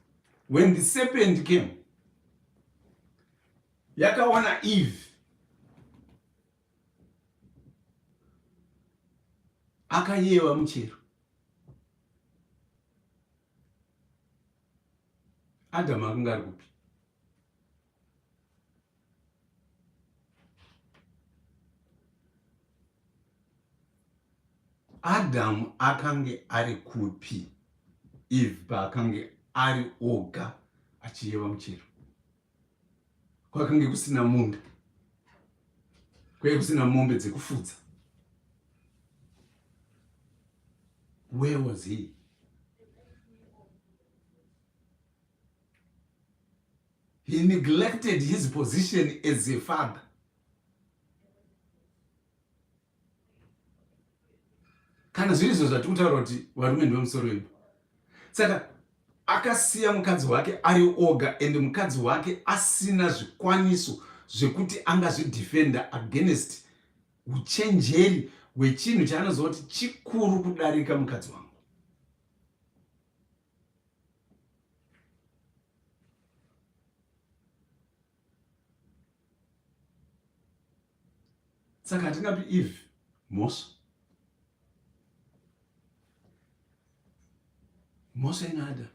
when the serpent came, yakawana Eve akayeva muchero. Adam akanga ari kupi? Adam akange ari kupi? Eve paakange ari oga achiyeva muchero. Kwakange kusina munda, kwaive kusina mombe dzekufudza. Where was he? He neglected his position as a father. Kana zviri izvo zvati kutaura kuti varume ndomusoro wemba. Saka akasiya mukadzi wake ari oga, and mukadzi wake asina zvikwaniso zvekuti angazvidefenda against uchenjeri hwechinhu chaanozoti chikuru kudarika mukadzi wangu. Saka hatingapi Eve mhosva. Mhosva ina Adam.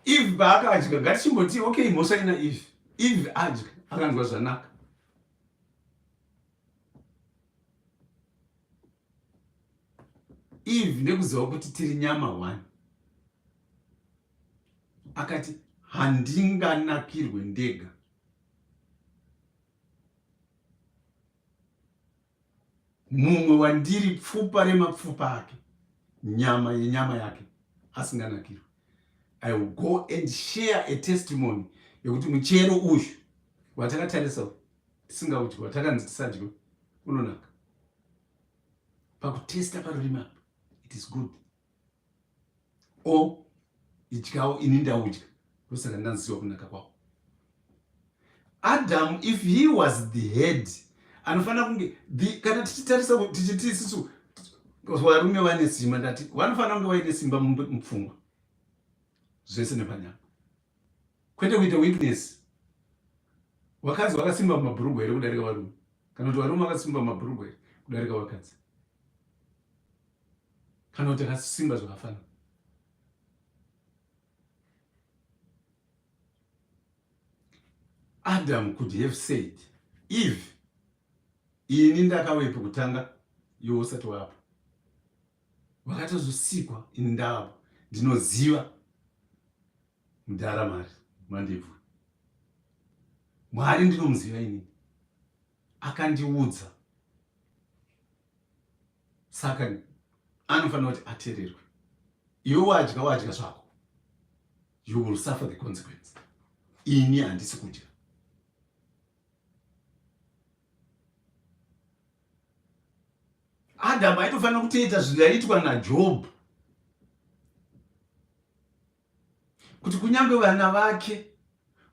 Eve paakadya, ngatichimboti okay, mhosva ina Eve. Eve adya akanzwa zvanaka. Eve nekuziva kuti tiri nyama one, akati handinganakirwe ndega. Mumwe wandiri pfupa remapfupa ake, nyama yenyama yake, asinganakirwe. I will go and share a testimony yekuti muchero uyu watakatarisa tisingaudyi, watakanzi tisadye, unonaka. Pakutesta parurimi apa, it is good. O idyawo ini ndaudya, ndosaka ndanziwa kunaka kwawo. Adam, if he was the head, anofanira kunge kana tichitarisa tichiti isusu varume vane simba, ndati vanofanira kunge vaine simba mupfungwa zvese nepanyama, kwete kuita weakness. Vakadzi vakasimba mumabhurugwa here kudarika varume, kana kuti varume vakasimba mumabhurugwa here kudarika vakadzi, kana kuti akasimba zvakafanana. Adam could have said, Eve, ini ndakawepo kutanga iwe usati wapo, wakatozosikwa ini ndavapo, ndinoziva mudaramari mandebvu, Mwari ndinomuziva ini, akandiudza, saka anofanira kuti ateererwe. Iwe wadya zvako, you will suffer the consequence. Ini handisi kudya. Adam aitofanira kutoita zvaiitwa naJob, kuti kunyange vana vake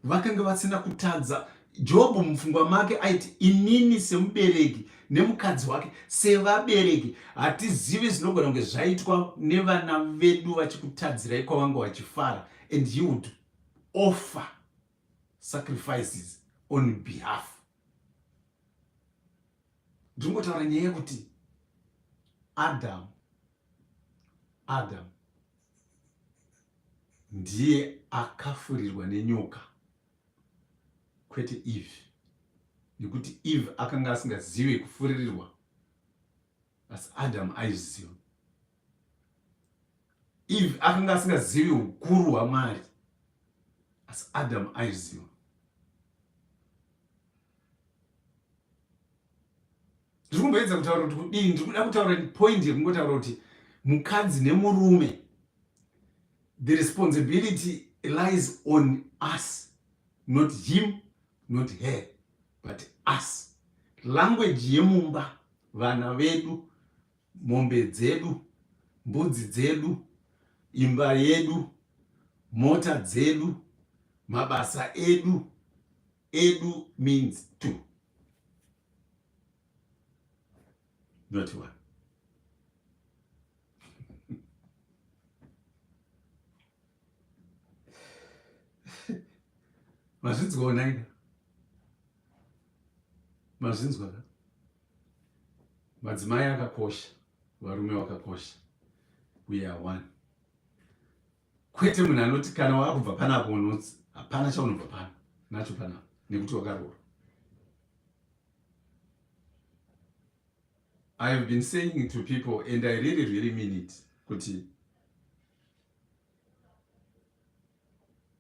vakanga vasina kutadza. Job mupfungwa make aiti inini semubereki nemukadzi wake sevabereki hatizivi zvinogona kunge zvaitwa nevana vedu vachikutadzirai kwavanga vachifara, and he would offer sacrifices on behalf. Ndingotaura nyaya yekuti Adam ndiye akafurirwa nenyoka, kwete Eve, nekuti Eve akanga asingazivi kufuririrwa, asi Adam aiziva. Eve akanga asingazivi ukuru hwaMwari, asi Adam aiziva. Ndikumboedza kutaura kuti kudini, ndikuda kutaura point yekungotaura kuti mukadzi nemurume, the responsibility lies on us, not him, not her, but us. Language yemumba, vana vedu, mombe dzedu, mbudzi dzedu, imba yedu, mota dzedu, mabasa edu. Edu means two, not one. Mazvinzwa naina, mazvinzwa ka, madzimai akakosha, varume vakakosha, we are one. Kwete munhu anoti kana wakubva panapo unonzi hapana chaunobva pano nacho panapo nekuti wakaroora. I have been saying it to people, and I really mean it, kuti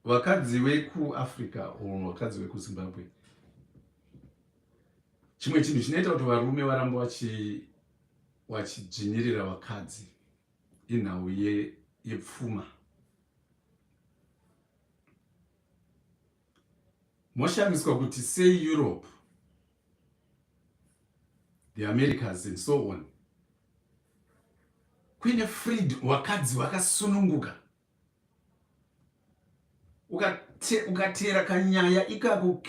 vakadzi vekuAfrica or vakadzi vekuZimbabwe, chimwe chinhu chinoita kuti varume varamba vachidzvinyirira vakadzi inhau yepfuma. moshamiswa kuti sei Europe, the Americas and so on, kuine freedom, wakadzi wakasununguka. Ukatera kanyaya ikako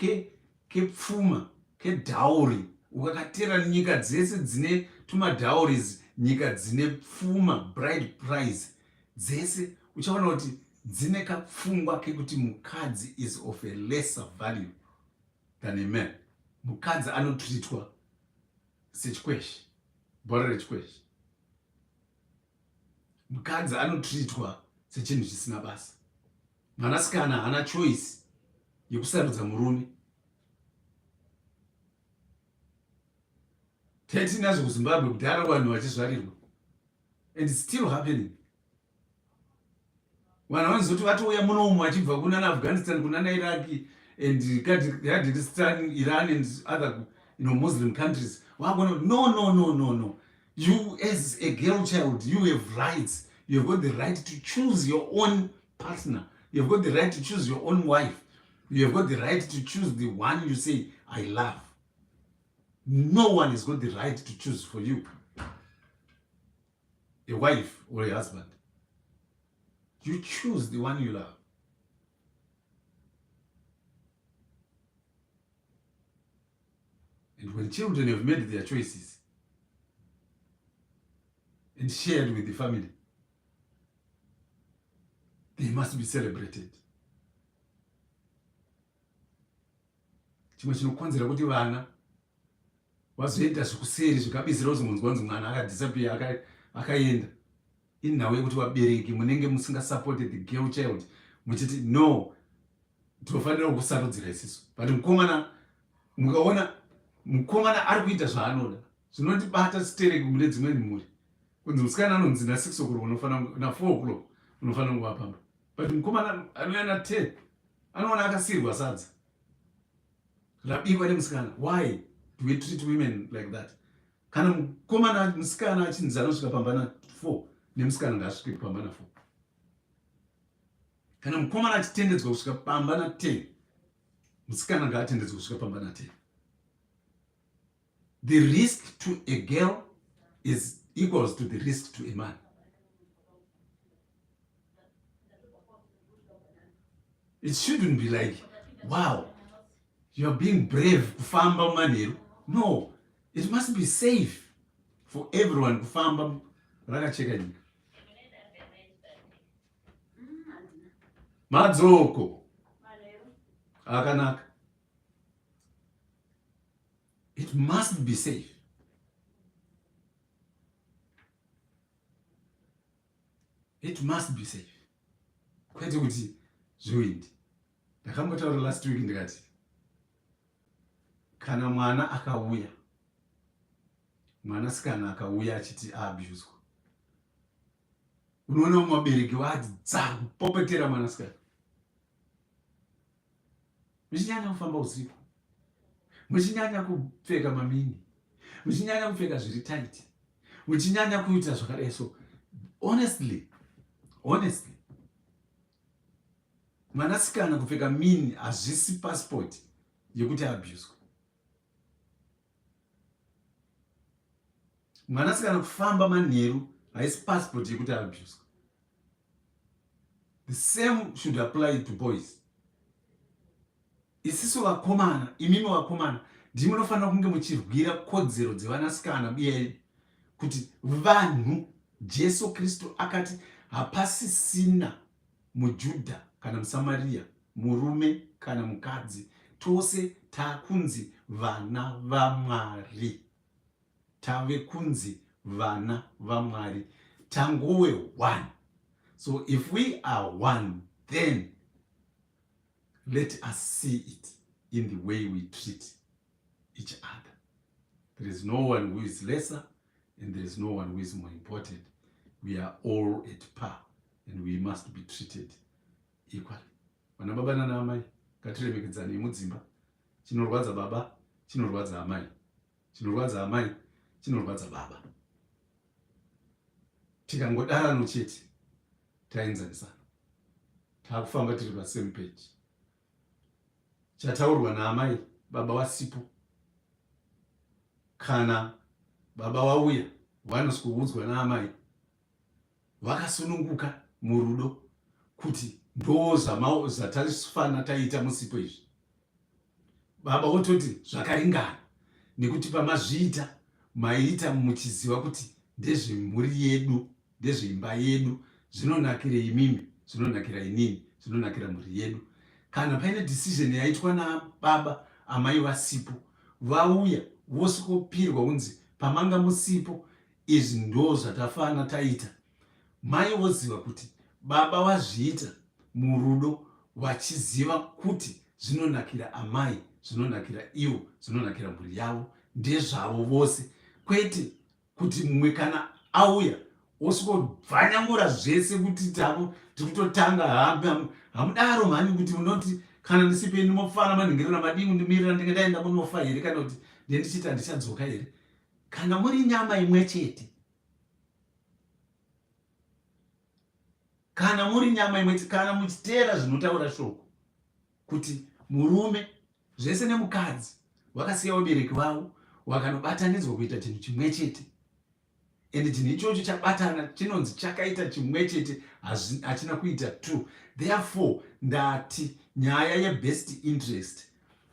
kepfuma kedhauri, ukakatera nyika dzese dzine tumadhauries, nyika dzine pfuma, bride price dzese, uchaona kuti dzine kapfungwa kekuti mukadzi is of a lesser value than a man. Mukadzi anotreatwa sechikweshi, bhora rechikweshi. Mukadzi anotreatwa sechinhu chisina basa. Mwanasikana hana choice yekusarudza murume. Tatinazvo kuZimbabwe kudhara vanhu vachizvarirwa, and it's still happening. Vanhu vanozoti vatouya munomu vachibva kuna Afghanistan, kuna Iraq and Kyrgyzstan, Iran and other Muslim countries. No. You as a girl child, you have rights. You have got the right to choose your own partner. You have got the right to choose your own wife. You have got the right to choose the one you say, I love. No one has got the right to choose for you a wife or a husband. You choose the one you love. And when children have made their choices and shared with the family, they must be celebrated. Chimwe chinokonzera kuti vana vazoita zvekuseri zvikabisira kuti munzwanzi mwana akadisappear akaenda, inhau yekuti vabereki munenge musingasupported the girl child, muchiti no, tinofanira kusarudzira isisu. But mukomana, mukaona mukomana ari kuita zvaanoda, zvinotibata sitereki mune dzimweni mhuri. Kunzi musikana anonzi na 6 o'clock unofanira na 4 o'clock unofanira kuva pamba. But mukomana anouya na 10 anoona akasirwa sadza rabikwa nemusikana. Why do we treat women like that? Kana mukomana musikana achinzi anosvika pamba na 4, nemusikana ngaasvike pamba na 4. Kana mukomana achitendedzwa kusvika pamba na 10, musikana ngaatendedzwa kusvika pamba na 10. The risk to a girl is equals to the risk to a man. It shouldn't be like, wow, you're being brave kufamba manheru. No, it must be safe for everyone kufamba rakacheka nyika. Madzoko akanaka. It must be safe. It must be safe. Kwete kuti zviwindi. Ndakambotaura last week ndikati kana mwana akauya, mwanasikana akauya achiti abuswa, unoona mubereki wati kupopotera mwanasikana. Muchinyanya kufamba usiku, muchinyanya kupfeka mamini, muchinyanya kupfeka zviri tight, muchinyanya kuita zvakadai. So honestly, mwanasikana kupfeka mini hazvisi passport yekuti abuswa. Mwanasikana kufamba manheru haisi passport yekuti abuswa. The same should apply to boys. Isiso vakomana, imimi vakomana, ndimi munofanira kunge muchirwira kodzero dzevanasikana uye kuti vanhu, Jesu Kristu akati hapasisina muJudha kana muSamaria, murume kana mukadzi, tose takunzi vana vaMwari. Tave kunzi vana vaMwari. Tangowe one. So if we are one, then let us see it in the way we treat each other. There is no one who is lesser and there is no one who is more important. We are all at par and we must be treated equally. Vana baba nana amai, ngatiremekedzane mudzimba. Chinorwadza baba, chinorwadza amai. Chinorwadza amai, chinorwadza baba. Tikangodaro chete, taenzanisana. Takufamba tiri pa same page. chataurwa naamai baba wasipo kana baba wauya vanosikuudzwa naamai vakasununguka murudo kuti ndo zvatafana taita musipo izvi. Baba ototi zvakaringana nekuti pamazviita maiita muchiziva kuti ndezvemhuri yedu, ndezveimba yedu, zvinonakira imimi, zvinonakira inini, zvinonakira mhuri yedu. Kana paine decision yaitwa nababa amai vasipo, vauya vosvikopirwa kunzi pamanga musipo izvi ndo zvatafana taita, mai voziva kuti baba wazviita murudo vachiziva kuti zvinonakira amai, zvinonakira ivo, zvinonakira mhuri yavo, ndezvavo vose. Kwete kuti mumwe kana auya osvikovhanyangura zvese kuti tikutotanga hamudaro mhani kuti unoti kana ndisipe ndimofara manhengerera madingu ndimirira ndingendaenda munofa here kana kuti ndendichita ndichadzoka here. Kana muri nyama imwe chete, kana muri nyama imwe chete, kana muchiteera zvinotaura shoko kuti murume zvese nemukadzi vakasiya vabereki vavo vakanobatanidzwa kuita chinhu chimwe chete, ende chinhu ichocho chabatana chinonzi chakaita chimwe chete, hachina kuita two. Therefore ndati nyaya yebest interest,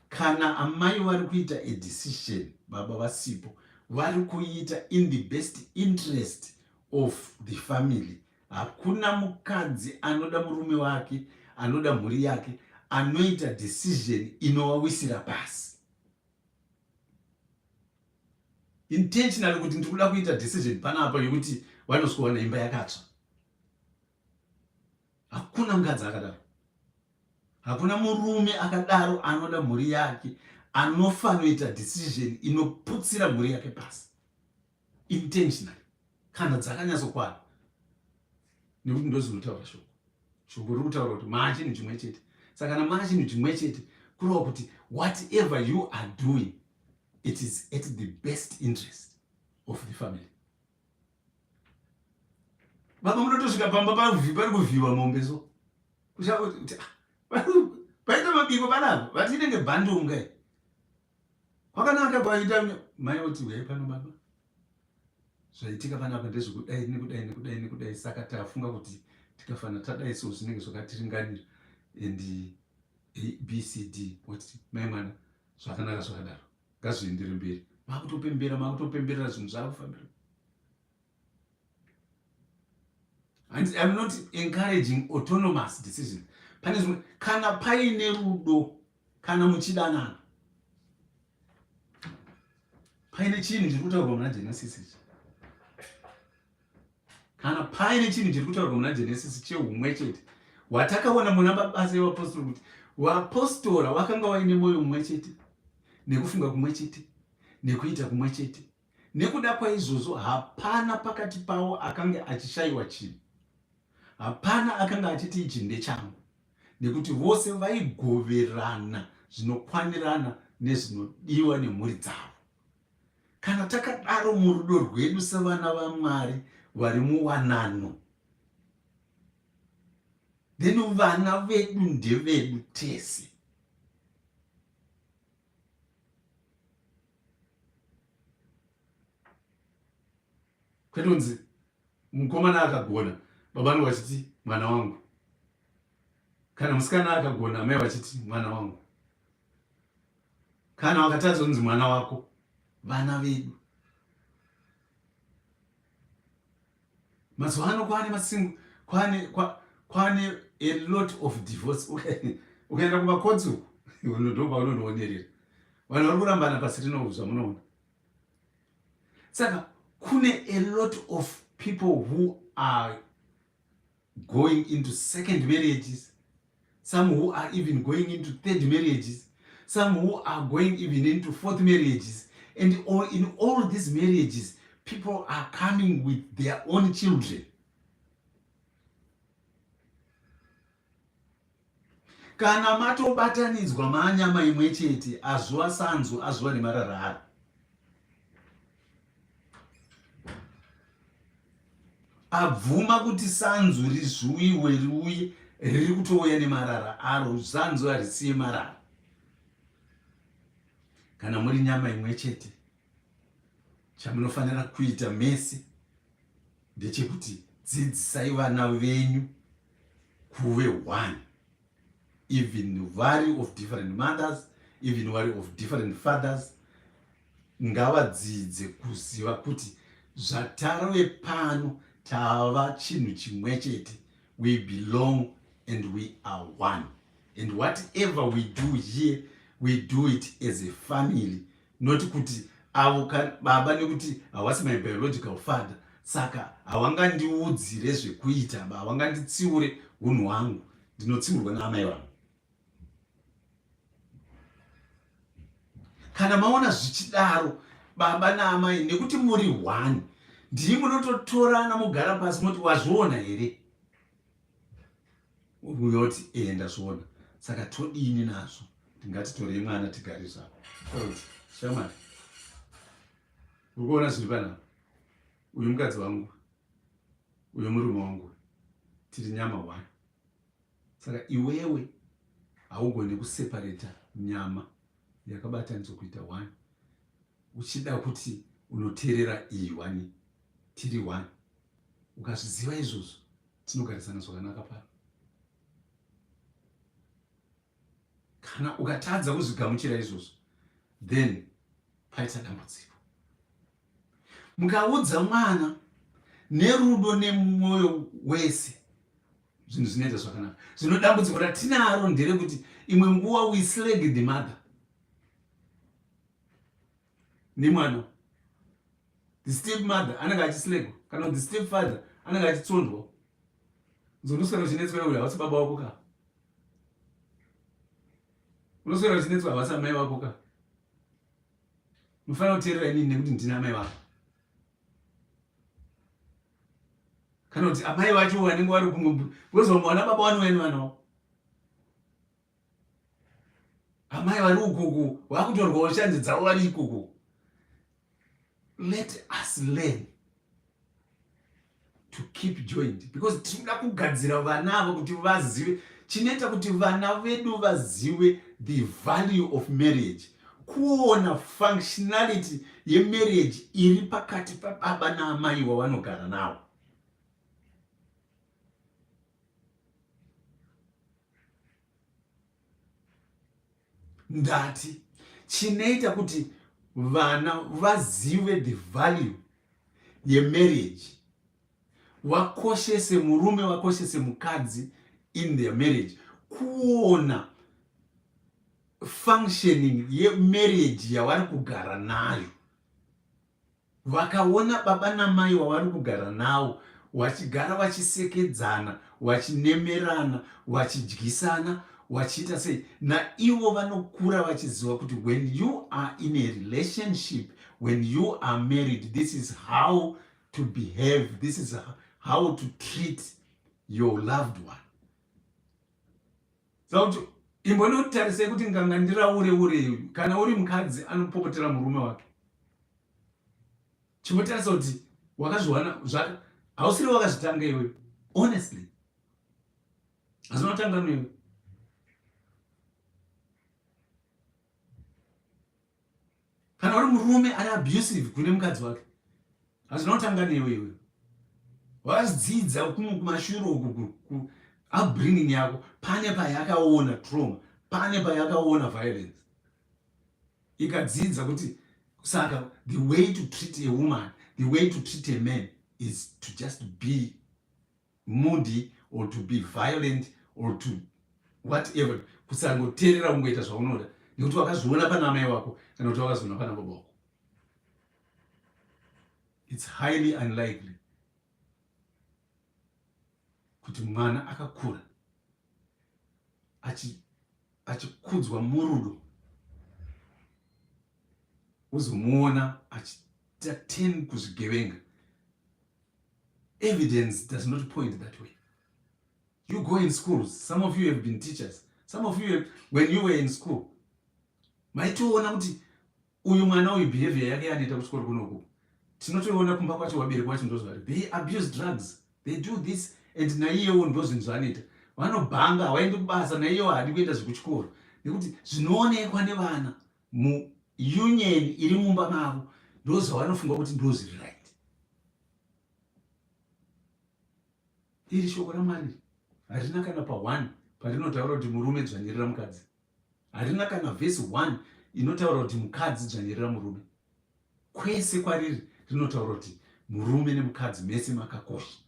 kana amai vari kuita a decision, baba vasipo vari kuita in the best interest of the family. Hakuna mukadzi anoda murume wake, anoda mhuri yake, anoita decision inowawisira pasi intentionally kuti ndikuda kuita decision panapa yokuti vanosikuwana imba yakatsva. Hakuna mukadzi akadaro, hakuna murume akadaro anoda mhuri yake, anofanoita decision inoputsira mhuri yake pasi intentionally kana dzakanyatsokwana, nekuti ndozvinotaura shoko. Shoko riri kutaura kuti maa chinhu chimwe chete. Saka kana maa chinhu chimwe chete kureva kuti whatever you are doing, it is at the best interest of the family. Baba munotosvika pamba pari kuvhiwa mombe so kushaka kuti paita mabiko panapa vatinenge bhandunga kwakanaka kwaita mai oti wei pano baba zvaitika panapa ndezvekudai nekudai nekudai nekudai, saka tafunga kuti tikafana tadai so zvinenge zvakatiringanira and abcd wati mai mwana zvakanaka zvakadaro ngazviendere mberi. Makutopemberera zvinhu zvakufambira. And I'm not encouraging autonomous decisions. Kana paine rudo, kana muchidanana, paine chinhu chiri kutaurwa muna Genesis. Kana paine chinhu chiri kutaurwa muna Genesis cheumwe chete watakaona muna mabasa evapostori kuti vapostora vakanga vaine mwoyo mumwe chete, nekufunga kumwe chete, nekuita kumwe chete. Nekuda kwaizvozvo hapana pakati pavo akanga achishayiwa chinhu, hapana akanga achiti ichi ndechangu, nekuti vose vaigoverana zvinokwanirana nezvinodiwa nemhuri dzavo. Kana takadaro murudo rwedu sevana vaMwari vari muwanano, then vana vedu ndevedu tese. Kwetonzi mukomana akagona baba vachiti mwana wangu, kana musikana akagona amai vachiti mwana wangu, kana wakatadza kunzi mwana wako, vana vedu. Mazuva ano kwane a lot of divorce. Ukaenda kumakotsi unodhomba unondoonerera vanhu vari kurambana pasi rino zvamunoona. Saka kune a lot of people who are going into second marriages, some who are even going into third marriages, some who are going even into fourth marriages, and in all these marriages people are coming with their own children. Kana matobatanidzwa maanyama imwe chete, azuva sanzu azuva nemararara. Abvuma kuti sanzu rizviwiwe riuye riri kutouya nemarara aro, sanzu harisiye marara. kana muri nyama imwe chete, chamunofanira kuita mese ndechekuti dzidzisai vana venyu kuve one, even vari of different mothers, even vari of different fathers. Ngavadzidze kuziva kuti zvatare pano tava chinhu chimwe chete. We belong and we are one. And whatever we do here, we do it as a family. Not kuti avo baba nekuti havasi my biological father, saka havangandiudzire zvekuita, havanganditsiure unhu hwangu, ndinotsiurwa naamai vangu. Kana maona zvichidaro baba naamai, nekuti muri one, ndii munototorana mugara pasi moti wazviona here, unoti ndazviona, saka todini nazvo. Ndingatitorei mwana tigare zvavo. Shamwari, uri kuona zviri panapa? Uyu mukadzi wangu, uyu murume wangu, tiri nyama one. Saka iwewe haugoni kuseparata nyama yakabatanidzwa kuita one. Uchida kuti unoteerera iyi one, tiri one. Ukazviziva izvozvo, tinogarisana zvakanaka pano. Kana ukatadza kuzvigamuchira izvozvo, then paita dambudziko. Mukaudza mwana nerudo nemwoyo wese, zvinhu zvinoita zvakanaka. Zvino dambudziko ratinaro nderekuti imwe nguva we slag the mother nemwana. The step mother anenge achislagwa, kana the step father anenge achitsondwa. Unoswera uchinetswa uyu havasi baba wako ka? Unoswera uchinetswa havasi amai wako ka? Mufanira kuteerera inini nekuti ndina amai wako. Kana kuti amai vacho vanenge vari kumwe, wezwa mwana baba wani wenu vanawo. Amai vari ukuku, vakutorwawo shanzi dzavo vari ikuku. Let us learn to keep joined, because tinoda kugadzira vana ava kuti vazive, chinoita kuti vana vedu vazive the value of marriage, kuona functionality yemarriage iri pakati pababa naamai wavanogara navo. Ndati chinoita kuti vana vazive the value yemarriage, vakoshese murume, vakoshese mukadzi in their marriage, kuona functioning yemarriage yavari kugara nayo. Vakaona baba namai wavari kugara navo vachigara vachisekedzana, vachinemerana, vachidyisana, wachiita sei, naivo vanokura vachiziva kuti when you are in a relationship, when you are married, this is how to behave, this is how to treat your loved one. So imbonotarisei kuti nganga ndiraure kana uri mukadzi anopopotera murume wake, chimotarisa kuti wakazviwana hausiri wakazvitanga iwe, honestly hazvinotanga newe. Kana uri murume ari abusive kune mukadzi wake, hazvinotanga newe iwe. Wazvidzidza kumashure uku upbringing yako, pane payakaona trauma, pane payakaona violence, ikadzidza kuti saka the way to treat a woman, the way to treat a man is to just be moody or to be violent or to whatever, kusangoteerera kungoita zvaunoda nekuti wakazviona pana amai wako kana kuti wakazviona pana baba wako. It's highly unlikely kuti mwana akakura achikudzwa murudo uzomuona achiita 10 kuzvigevenga. Evidence does not point that way. You go in schools, some of you have been teachers, some of you have, when you were in school, maitoona kuti uyu mwana uyu behavior yake yanoita kuchikoro kunoku, tinotoona kumba kwacho wabereki wacho ndozvari, they abuse drugs, they do this, and naiyewo ndozvinhu zvanoita, vanobhanga, havaendi kubasa, naiyewo hadi kuenda zvekuchikoro, nekuti zvinoonekwa nevana union iri mumba mavo ndozvavanofunga kuti ndozviri right. Iri shoko raMwari harina kana pa1 parinotaura kuti murume dzvanyirira mukadzi. Harina kana vhesi 1 inotaura kuti mukadzi dzvanyirira murume. Kwese kwariri rinotaura kuti murume nemukadzi mese makakosha.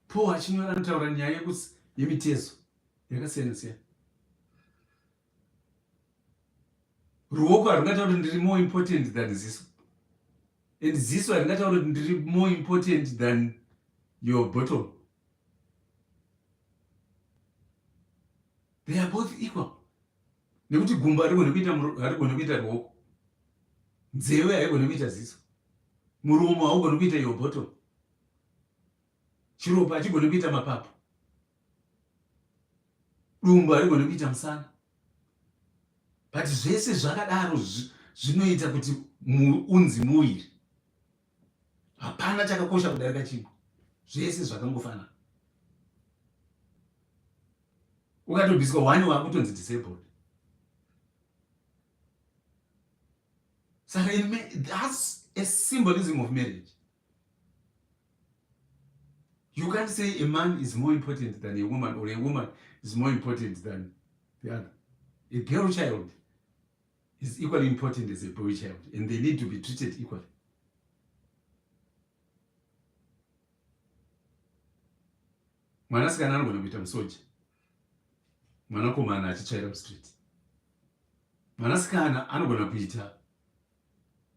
Paul achinyora anotaura nyaya yemitezo yakasiyana siyana. Ruoko harungataura kuti ndiri more important than ziso, and ziso haringataura kuti ndiri more important than your bottom. They are both equal. Nekuti gumbo harigoni kuita ruoko, nzeve haigoni kuita ziso, muromo haugoni kuita your bottom, chiropa hachigoni kuita mapapu, dumbu harigoni kuita musana. But zvese zvakadaro zvinoita kuti unzi muviri. Hapana chakakosha kudarika chimwe, zvese zvakangofanana. Ukatobviswa 1 wakutonzi disabled. Saka that's a symbolism of marriage. You can't say a man is more important than a woman, or a woman is more important than the other. A girl child is equally important as a boy child, and they need to be treated equally. Mwanasikana anogona kuita musoja, mwanakomana achitsvaira mustreet. Mwanasikana anogona kuita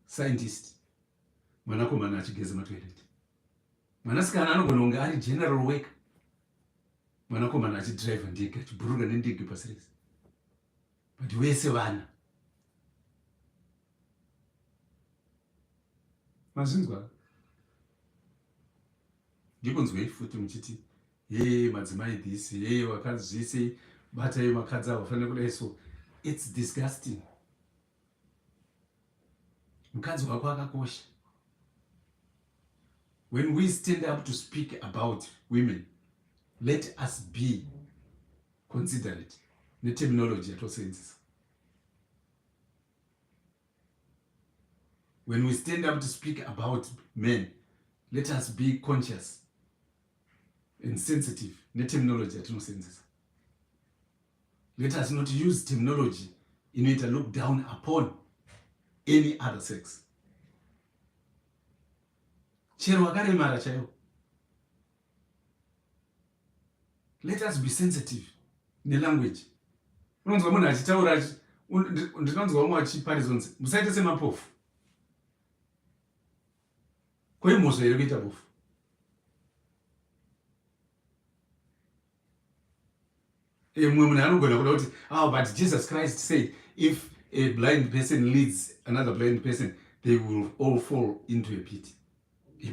scientist, mwanakomana achigeza matoilet. Mwanasikana anogona kunge ari general worker, mwanakomana achidrive ndege, achibhuruka nendege pasi rese. But vese vana. Mazvinzwa? Ndikunzwei futi muchiti, madzimai this, vakadzi zvese, batai makadzi avo vafanira kudai so. It's disgusting. Mukadzi wako akakosha. When we stand up to speak about women, let us be considerate neterminology yatosenzesa. When we stand up to speak about men, let us be conscious and sensitive neterminology yatinosenzesa. Let us not use terminology inoita look down upon any other sex. Chero wakaremara chaiwo. Let us be sensitive nelanguage. Unonzwa munhu achitaura, ndinonzwa umwe achiparizonzi, musaite semapofu. Kwemhosva here kuita bofu. Mumwe munhu anogona kuda kuti, but Jesus Christ said, if a blind person leads another blind person, they will all fall into a pit.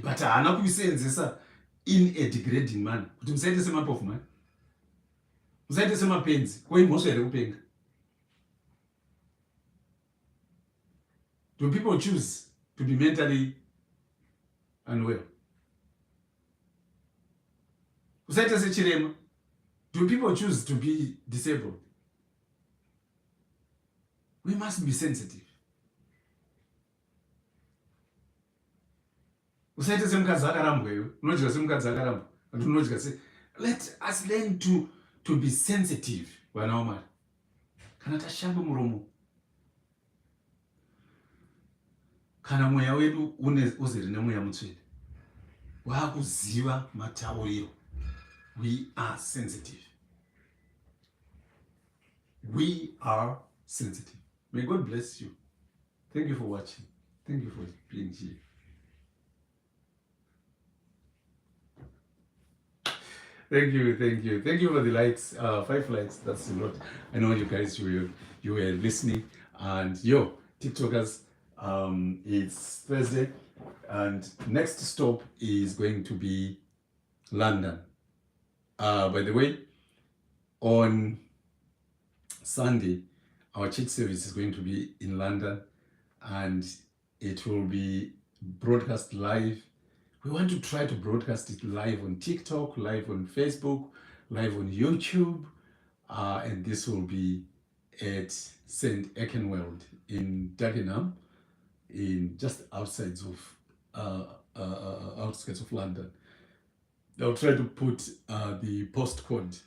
But haana kuisenzesa in a degrading manner. Kuti musaite semapofu man. Musaite semapenzi. Kwemhosva here kupenga. Do people choose to be mentally unwell? Usaite sechirema. Do people choose to be disabled? We must be sensitive. Usaite semukadzi akarambwa iwe, unodya semukadzi akarambwa, kuti unodya se. Let us learn to be sensitive, vana vaMwari. Kana tashamba muromo, kana mweya wedu uzere nemweya mutsvene, wakuziva matauriro, we are sensitive. We are sensitive. May God bless you. Thank you for watching. Thank you for being here. Thank you for the likes. 5 likes, that's a lot. I know you guys, you were listening. And TikTokers, it's Thursday, and next stop is going to be London. By the way, on Sunday, our church service is going to be in London, and it will be broadcast live We want to try to broadcast it live on TikTok, live on Facebook, live on YouTube, and this will be at St. Ekenwald in Dagenham, in just outside of outskirts of London. I'll try to put the postcode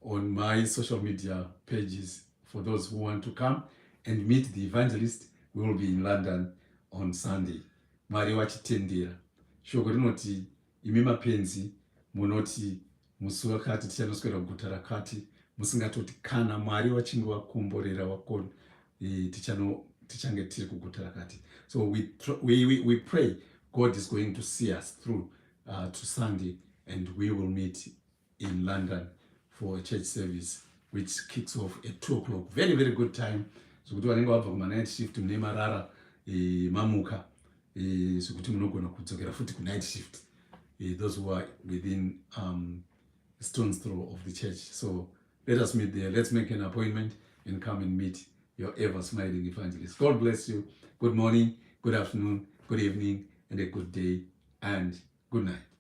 on my social media pages for those who want to come and meet the evangelist. We will be in London on Sunday. Mwari wachitendera. Shoko rinoti imi mapenzi munoti musi wakati tichanoswera kuguta rakati, musingatoti kana Mwari wachinge wakomborera tichange tiri kuguta rakati. So we pray God is going to see us through to Sunday, and we will meet in London for a church service which kicks off at 2 o'clock. Very, very good time. So kuti vanenge vabva kuma-night shift mune marara mamuka, sokuti munogona kudzokera futi ku-night shift, those who are within stone's throw of the church. So let us meet there. Let's make an appointment and come and meet your ever-smiling evangelist. God bless you. Good morning, good afternoon, good evening, and a good day, and good night.